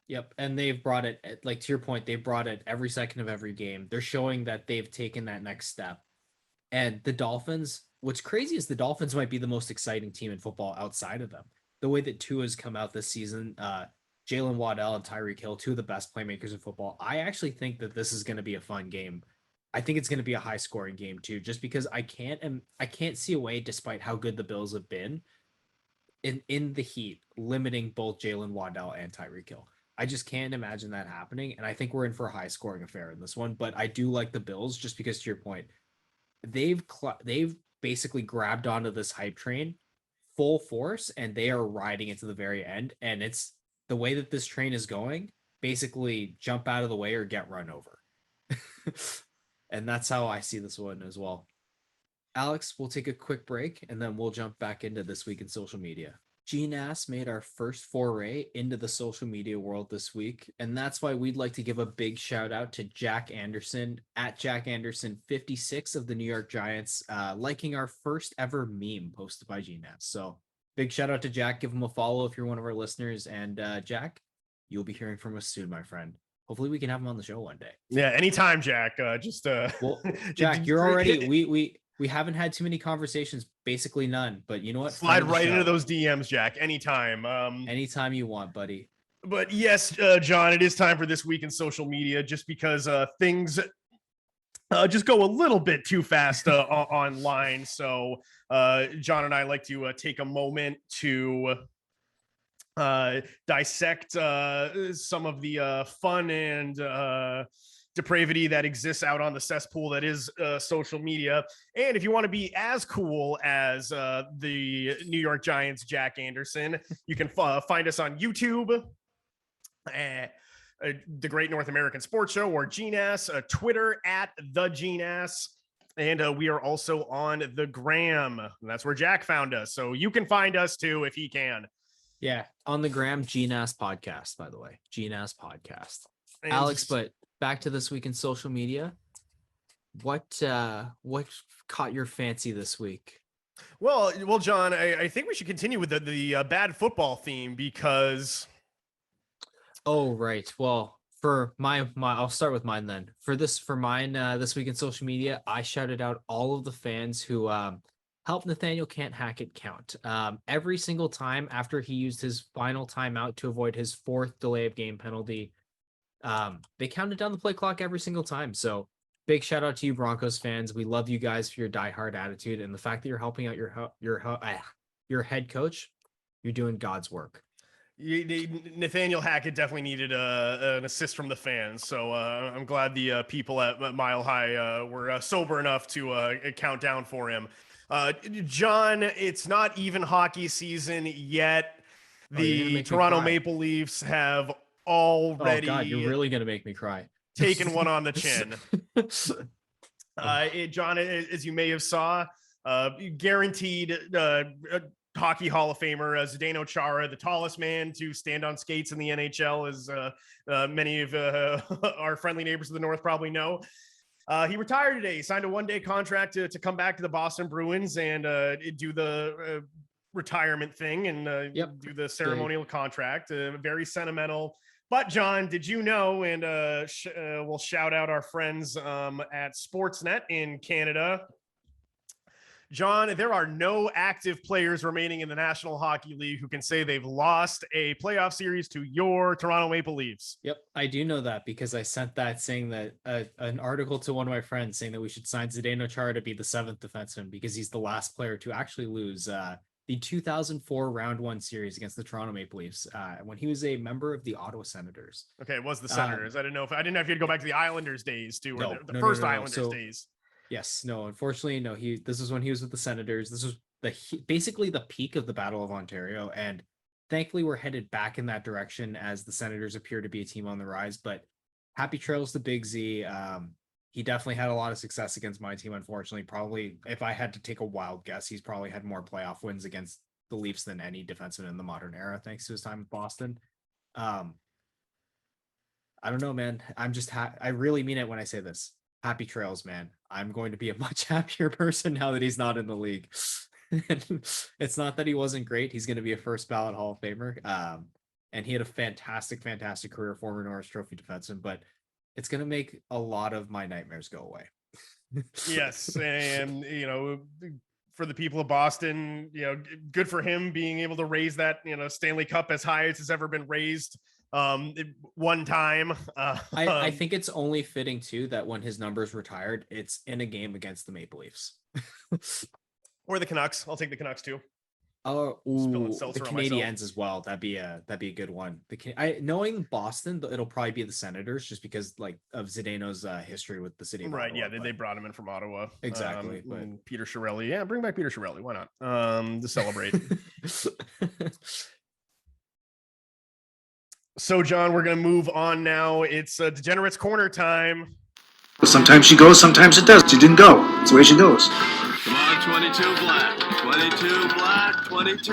Yep, and they've brought it, like to your point, they've brought it every second of every game. They're showing that they've taken that next step. And the Dolphins, what's crazy is the Dolphins might be the most exciting team in football outside of them. The way that Tua's come out this season, Jalen Waddell and Tyreek Hill, 2 of the best playmakers in football. I actually think that this is going to be a fun game. I think it's going to be a high scoring game too, just because I can't see a way, despite how good the Bills have been, in the Heat, limiting both Jalen Waddell and Tyreek Hill. I just can't imagine that happening, and I think we're in for a high scoring affair in this one. But I do like the Bills just because, to your point, they've basically grabbed onto this hype train full force, and they are riding it to the very end. And it's the way that this train is going. Basically, jump out of the way or get run over, and that's how I see this one as well. Alex, we'll take a quick break and then we'll jump back into This Week in Social Media. GNASS made our first foray into the social media world this week, and that's why we'd like to give a big shout out to Jack Anderson at Jack Anderson 56 of the New York Giants, liking our first ever meme posted by GNASS. So big shout out to Jack. Give him a follow if you're one of our listeners. And Jack, you'll be hearing from us soon, my friend. Hopefully we can have him on the show one day. Yeah, anytime, Jack. Well, Jack, you're already we haven't had too many conversations, basically none. But you know what? Slide right into those DMs, Jack. Anytime. Anytime you want, buddy. But yes, John, it is time for This Week in Social Media, just because things just go a little bit too fast online. So John and I like to take a moment to dissect some of the fun and depravity that exists out on the cesspool that is social media. And if you want to be as cool as the New York Giants Jack Anderson, you can find us on YouTube, the Great North American Sports Show, or GNASS, Twitter at the GNASS. And we are also on the Gram. And that's where Jack found us. So you can find us too if he can. Yeah, on the Gram, GNASS podcast, by the way. GNASS podcast. And Alex, but back to This Week in Social Media. What caught your fancy this week? Well, John, I think we should continue with the bad football theme because. Oh, right. Well, for my I'll start with mine then. For mine, This Week in Social Media, I shouted out all of the fans who helped Nathaniel Can't Hackett count. Every single time after he used his final timeout to avoid his fourth delay of game penalty, they counted down the play clock every single time. So big shout out to you Broncos fans. We love you guys for your diehard attitude and the fact that you're helping out your head coach. You're doing God's work. Nathaniel Hackett definitely needed an assist from the fans. So I'm glad the people at Mile High were sober enough to count down for him. John, it's not even hockey season yet. The Toronto Maple Leafs have already. Oh God, you're really gonna make me cry. Taken one on the chin. John, as you may have saw, guaranteed hockey Hall of Famer Zdeno Chara, the tallest man to stand on skates in the NHL, as many of our friendly neighbors of the North probably know. He retired today. He signed a one-day contract to come back to the Boston Bruins and do the retirement thing and do the ceremonial contract. Very sentimental. But John, did you know, and we'll shout out our friends at Sportsnet in Canada. John, there are no active players remaining in the National Hockey League who can say they've lost a playoff series to your Toronto Maple Leafs. Yep, I do know that because I sent that saying that an article to one of my friends saying that we should sign Zdeno Chara to be the seventh defenseman because he's the last player to actually lose the 2004 Round 1 series against the Toronto Maple Leafs when he was a member of the Ottawa Senators. Okay, it was the Senators. I didn't know if you had to go back to the Islanders days too, or the first Islanders days. Yes, no, unfortunately, no. This is when he was with the Senators. This was basically the peak of the Battle of Ontario, and thankfully we're headed back in that direction as the Senators appear to be a team on the rise. But happy trails to Big Z. He definitely had a lot of success against my team. Unfortunately, probably if I had to take a wild guess, he's probably had more playoff wins against the Leafs than any defenseman in the modern era, thanks to his time in Boston. I don't know, man. I'm just I really mean it when I say this. Happy trails, man. I'm going to be a much happier person now that he's not in the league. It's not that he wasn't great. He's going to be a first ballot Hall of Famer. And he had a fantastic career, former Norris Trophy defenseman, but it's going to make a lot of my nightmares go away. Yes. And, for the people of Boston, good for him being able to raise that, Stanley Cup as high as it's ever been raised. One time. I think it's only fitting too that when his numbers retired, it's in a game against the Maple Leafs or the Canucks. I'll take the Canucks too. Oh, Spilling the seltzer on Canadiens as well. That'd be a good one. Knowing Boston, it'll probably be the Senators, just because like of Zdeno's history with the city of Right, Ottawa. yeah, they brought him in from Ottawa. Exactly, but Peter Chiarelli. Yeah, bring back Peter Chiarelli. Why not? To celebrate. So, John, we're going to move on now. It's Degenerates Corner time. Sometimes she goes, sometimes it does. She didn't go. That's the way she goes. Come on, 22 black. 22 black. 22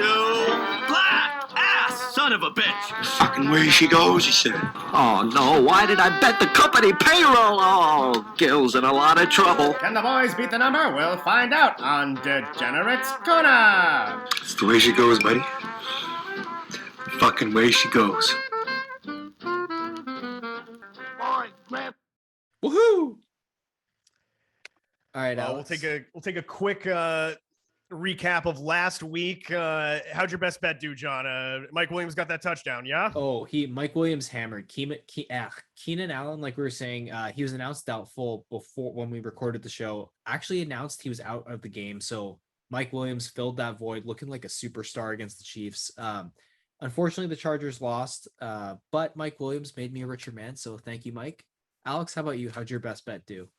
black. Ass, son of a bitch. Fucking way she goes, he said. Oh, no. Why did I bet the company payroll? Oh, Gil's in a lot of trouble. Can the boys beat the number? We'll find out on Degenerates Corner. That's the way she goes, buddy. Fucking way she goes. woohoo! All right, we'll take a quick recap of last week. How'd your best bet do, John? Mike Williams got that touchdown, yeah? Oh, Mike Williams hammered Keenan Allen, like we were saying. He was announced doubtful before when we recorded the show. Actually announced he was out of the game, so Mike Williams filled that void, looking like a superstar against the Chiefs. Unfortunately, the Chargers lost, but Mike Williams made me a richer man, so thank you, Mike. Alex, how about you? How'd your best bet do?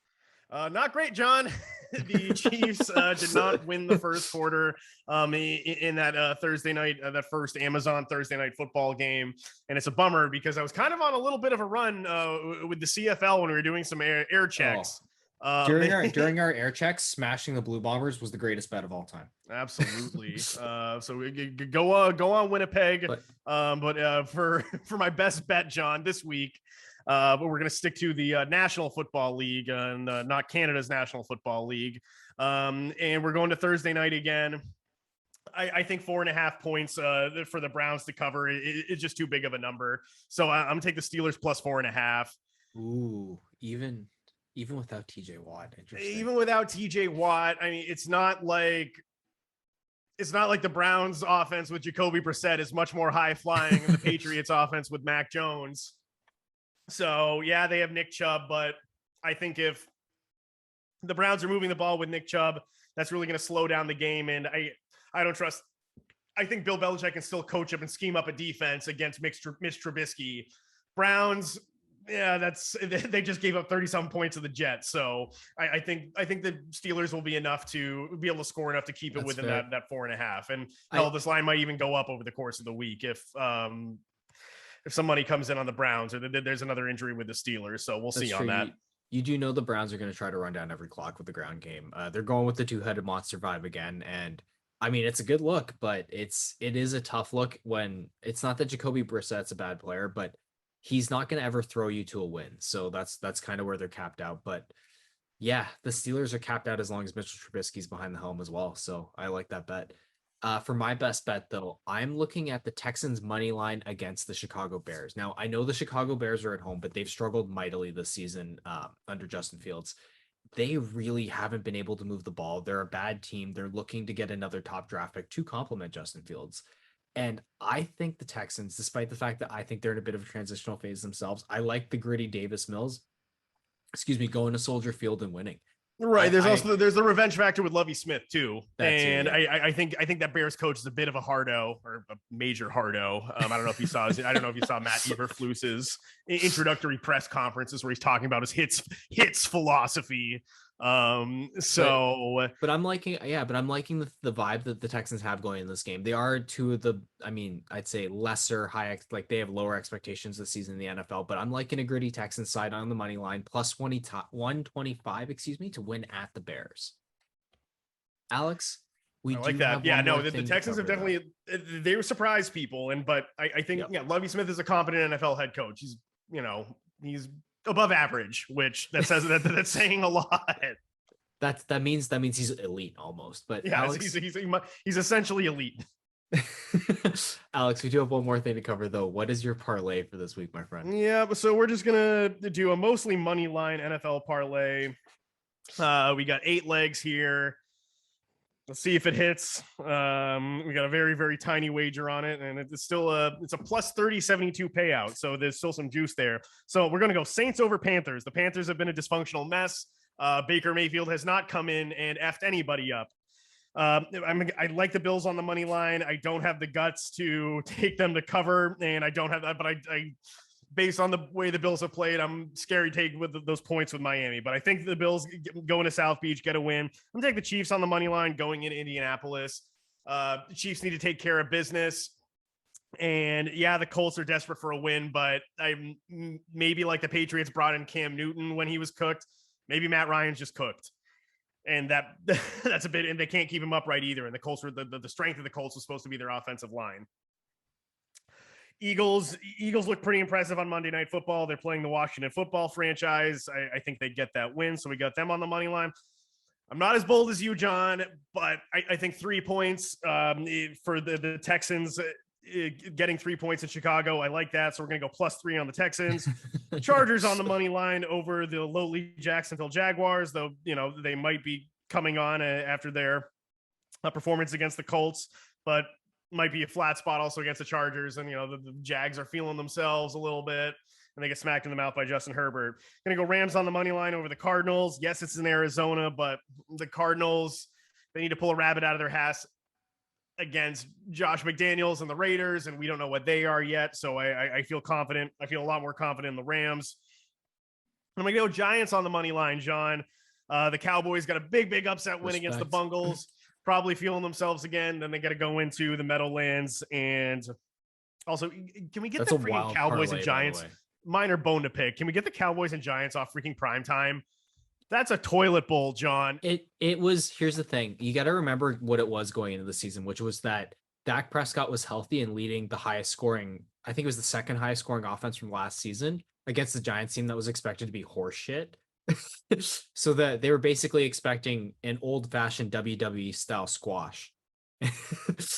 Not great, John. The Chiefs did not win the first quarter in that Thursday night, that first Amazon Thursday night football game. And it's a bummer because I was kind of on a little bit of a run with the CFL when we were doing some air checks. During our air checks, smashing the Blue Bombers was the greatest bet of all time. Absolutely. So we go on Winnipeg. But for my best bet, John, this week, but we're going to stick to the National Football League and not Canada's National Football League. And we're going to Thursday night again. I think 4.5 points for the Browns to cover is just too big of a number. So I'm going to take the Steelers plus 4.5. Ooh, even without TJ Watt. Interesting. Even without TJ Watt, I mean, it's not like the Browns offense with Jacoby Brissett is much more high flying than the Patriots offense with Mac Jones. So yeah, they have Nick Chubb, but I think if the Browns are moving the ball with Nick Chubb, that's really going to slow down the game. And I don't trust. I think Bill Belichick can still coach up and scheme up a defense against Mitch Trubisky. Browns, yeah, they just gave up 30-some points to the Jets. So I think the Steelers will be enough to be able to score enough to keep it within that 4.5. And this line might even go up over the course of the week if some money comes in on the Browns or there's another injury with the Steelers. So we'll see on that. You do know the Browns are going to try to run down every clock with the ground game. They're going with the two-headed monster vibe again. And I mean, it's a good look, but it is a tough look when it's not that Jacoby Brissett's a bad player, but he's not going to ever throw you to a win. So that's kind of where they're capped out. But yeah, the Steelers are capped out as long as Mitchell Trubisky's behind the helm as well. So I like that bet. For my best bet, though, I'm looking at the Texans money line against the Chicago Bears. Now, I know the Chicago Bears are at home, but they've struggled mightily this season under Justin Fields. They really haven't been able to move the ball. They're a bad team. They're looking to get another top draft pick to complement Justin Fields. And I think the Texans, despite the fact that I think they're in a bit of a transitional phase themselves, I like the gritty Davis Mills, going to Soldier Field and winning. Right. There's the revenge factor with Lovie Smith too. And I think that Bears coach is a bit of a hardo or a major hardo. I don't know if you saw Matt Eberflus's introductory press conferences where he's talking about his hits philosophy. But I'm liking the vibe that the Texans have going in this game. They are two of the, I'd say lesser they have lower expectations this season in the NFL, but I'm liking a gritty Texans side on the money line plus 125, to win at the Bears. Alex, I like that. Yeah, no, the Texans have definitely, they surprised people. But I think, Lovie Smith is a competent NFL head coach. He's above average, which that's saying a lot. That means he's elite almost. But yeah, Alex, he's essentially elite. Alex, we do have one more thing to cover though. What is your parlay for this week, my friend? Yeah, so we're just gonna do a mostly money line NFL parlay. We got 8 legs here. Let's see if it hits. We got a very, very tiny wager on it, and it's still it's a plus 30.72 payout. So there's still some juice there. So we're gonna go Saints over Panthers. The Panthers have been a dysfunctional mess. Baker Mayfield has not come in and effed anybody up. I like the Bills on the money line. I don't have the guts to take them to cover, and I don't have that. But I based on the way the Bills have played, I'm scary taking with those points with Miami. But I think the Bills going to South Beach get a win. I'm gonna take the Chiefs on the money line going into Indianapolis. The Chiefs need to take care of business. And yeah, the Colts are desperate for a win, but I maybe like the Patriots brought in Cam Newton when he was cooked. Maybe Matt Ryan's just cooked. And that's a bit, and they can't keep him upright either. And the Colts were the strength of the Colts was supposed to be their offensive line. Eagles look pretty impressive on Monday Night Football. They're playing the Washington Football franchise. I think they get that win, so we got them on the money line. I'm not as bold as you, John, but I think 3 points for the Texans. Getting 3 points in Chicago. I like that. So we're going to go +3 on the Texans. Chargers on the money line over the lowly Jacksonville Jaguars, though, they might be coming on after their performance against the Colts, but might be a flat spot also against the Chargers. And, the Jags are feeling themselves a little bit and they get smacked in the mouth by Justin Herbert. Going to go Rams on the money line over the Cardinals. Yes, it's in Arizona, but the Cardinals, they need to pull a rabbit out of their hat against Josh McDaniels and the Raiders, and we don't know what they are yet. So I feel confident. I feel a lot more confident in the Rams. I'm going to go Giants on the money line, John. The Cowboys got a big upset win against the Bungles, probably feeling themselves again. Then they got to go into the Meadowlands. And also, can we get the freaking Cowboys parlay, and Giants? Minor bone to pick. Can we get the Cowboys and Giants off freaking prime time? That's a toilet bowl, John. It was, here's the thing. You got to remember what it was going into the season, which was that Dak Prescott was healthy and leading the highest scoring. I think it was the second highest scoring offense from last season against the Giants team that was expected to be horseshit. So that they were basically expecting an old fashioned WWE style squash.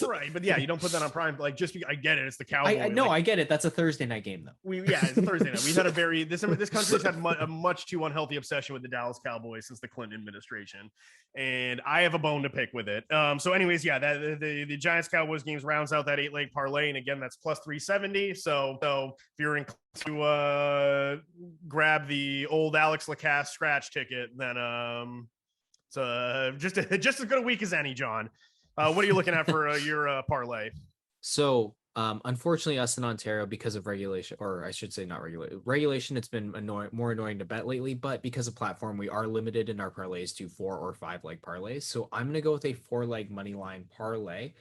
Right, but yeah, you don't put that on prime. Like, I get it. It's the Cowboys. I get it. That's a Thursday night game, though. It's a Thursday night. We've had this country's had a much too unhealthy obsession with the Dallas Cowboys since the Clinton administration, and I have a bone to pick with it. So, anyways, yeah, the Giants Cowboys games rounds out that 8-leg parlay, and again, that's +370. So if you're inclined to grab the old Alex Lacasse scratch ticket, then it's just as good a week as any, John. What are you looking at for your parlay? So, unfortunately, us in Ontario, because of regulation, or I should say not regulation, it's been more annoying to bet lately, but because of platform, we are limited in our parlays to 4 or 5 leg parlays. So I'm going to go with a 4-leg money line parlay.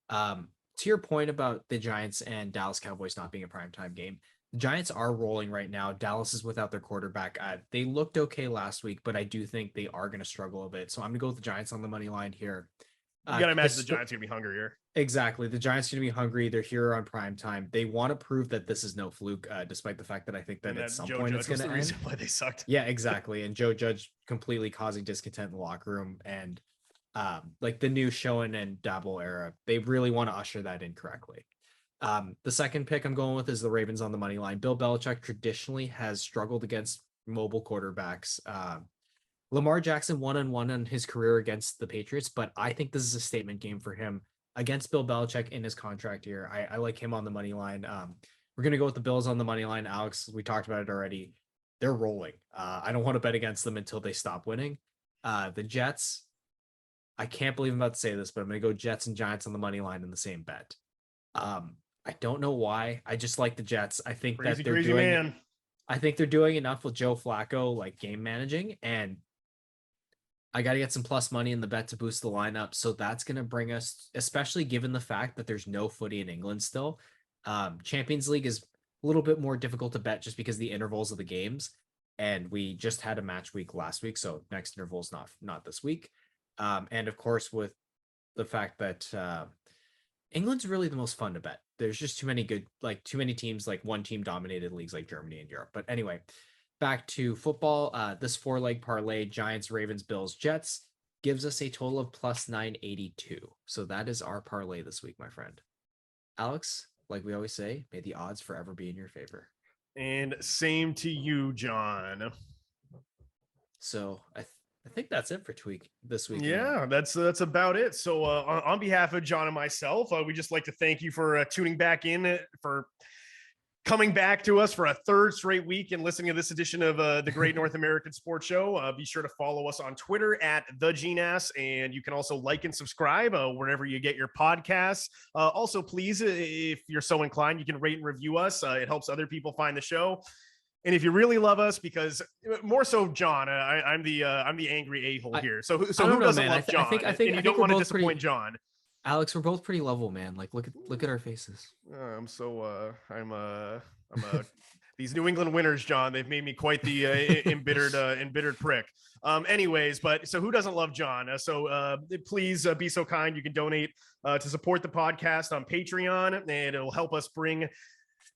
To your point about the Giants and Dallas Cowboys not being a primetime game, the Giants are rolling right now. Dallas is without their quarterback. They looked okay last week, but I do think they are going to struggle a bit. So I'm going to go with the Giants on the money line here. You gotta imagine the Giants are gonna be hungrier. Exactly. The Giants are gonna be hungry. They're here on prime time. They want to prove that this is no fluke, despite the fact that I think that at some point it's gonna end. Why they sucked. Yeah, exactly. And Joe Judge completely causing discontent in the locker room, and like the new Schoen and Dabble era, they really want to usher that in correctly. The second pick I'm going with is the Ravens on the money line. Bill Belichick traditionally has struggled against mobile quarterbacks. Lamar Jackson 1-1 on his career against the Patriots, but I think this is a statement game for him against Bill Belichick in his contract year. I like him on the money line. We're going to go with the Bills on the money line. Alex, we talked about it already. They're rolling. I don't want to bet against them until they stop winning. The Jets, I can't believe I'm about to say this, but I'm going to go Jets and Giants on the money line in the same bet. I don't know why. I just like the Jets. I think that they're doing. I think they're doing enough with Joe Flacco, like game managing, and I got to get some plus money in the bet to boost the lineup. So that's going to bring us, especially given the fact that there's no footy in England still. Champions League is a little bit more difficult to bet just because of the intervals of the games. And we just had a match week last week. So next interval is not this week. And of course, with the fact that England's really the most fun to bet. There's just too many teams, like one team dominated leagues like Germany and Europe. But anyway, back to football. This 4-leg parlay, Giants, Ravens, Bills, Jets, gives us a total of +982. So that is our parlay this week, my friend. Alex, like we always say, may the odds forever be in your favor. And same to you, John. So I think that's it for this week. Yeah, that's about it. So on behalf of John and myself, we just like to thank you for tuning back in for coming back to us for a third straight week and listening to this edition of the Great North American Sports Show. Be sure to follow us on Twitter at the GNASS, and you can also like and subscribe wherever you get your podcasts. Also, please, if you're so inclined, you can rate and review us. It helps other people find the show. And if you really love us, because more so, John, I'm the angry a-hole here. So who doesn't love John? I think you don't want to disappoint pretty, John. Alex, we're both pretty level, man. Like, look at our faces. I'm these New England winners, John. They've made me quite the embittered prick. Anyways, but so who doesn't love John? Please be so kind. You can donate to support the podcast on Patreon, and it'll help us bring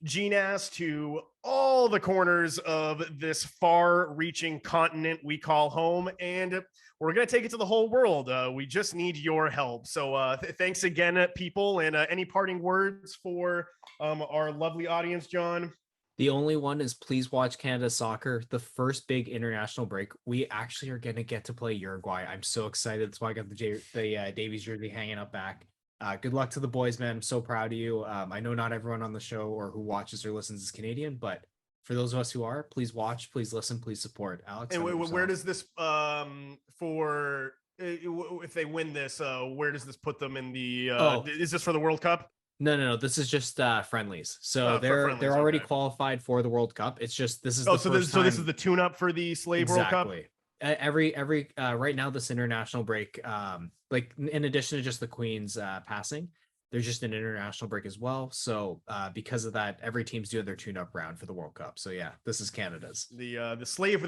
GNASS to all the corners of this far-reaching continent we call home, and we're going to take it to the whole world. We just need your help. So thanks again, people, and any parting words for our lovely audience, John? The only one is please watch Canada Soccer, the first big international break. We actually are going to get to play Uruguay. I'm so excited. That's why I got the Davies jersey hanging up back. Good luck to the boys, man. I'm so proud of you. I know not everyone on the show or who watches or listens is Canadian, but for those of us who are, please watch, please listen, please support. Alex, and where does this if they win this, where does this put them in the? Is this for the World Cup? No. This is just friendlies. So they're already qualified for the World Cup. It's just this is so this is the tune-up for the Slave World Cup. Every right now this international break, like in addition to just the Queen's passing, there's just an international break as well. So because of that, every team's doing their tune-up round for the World Cup. So yeah, this is Canada's. The Slave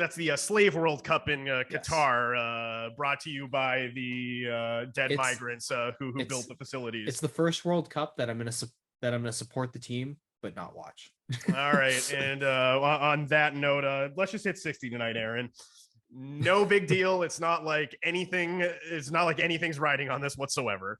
World Cup in Qatar, brought to you by the dead migrants who built the facilities. It's the first World Cup that I'm gonna support the team but not watch. All right, and on that note, let's just hit 60 tonight, Aaron. No big deal. It's not like anything's riding on this whatsoever.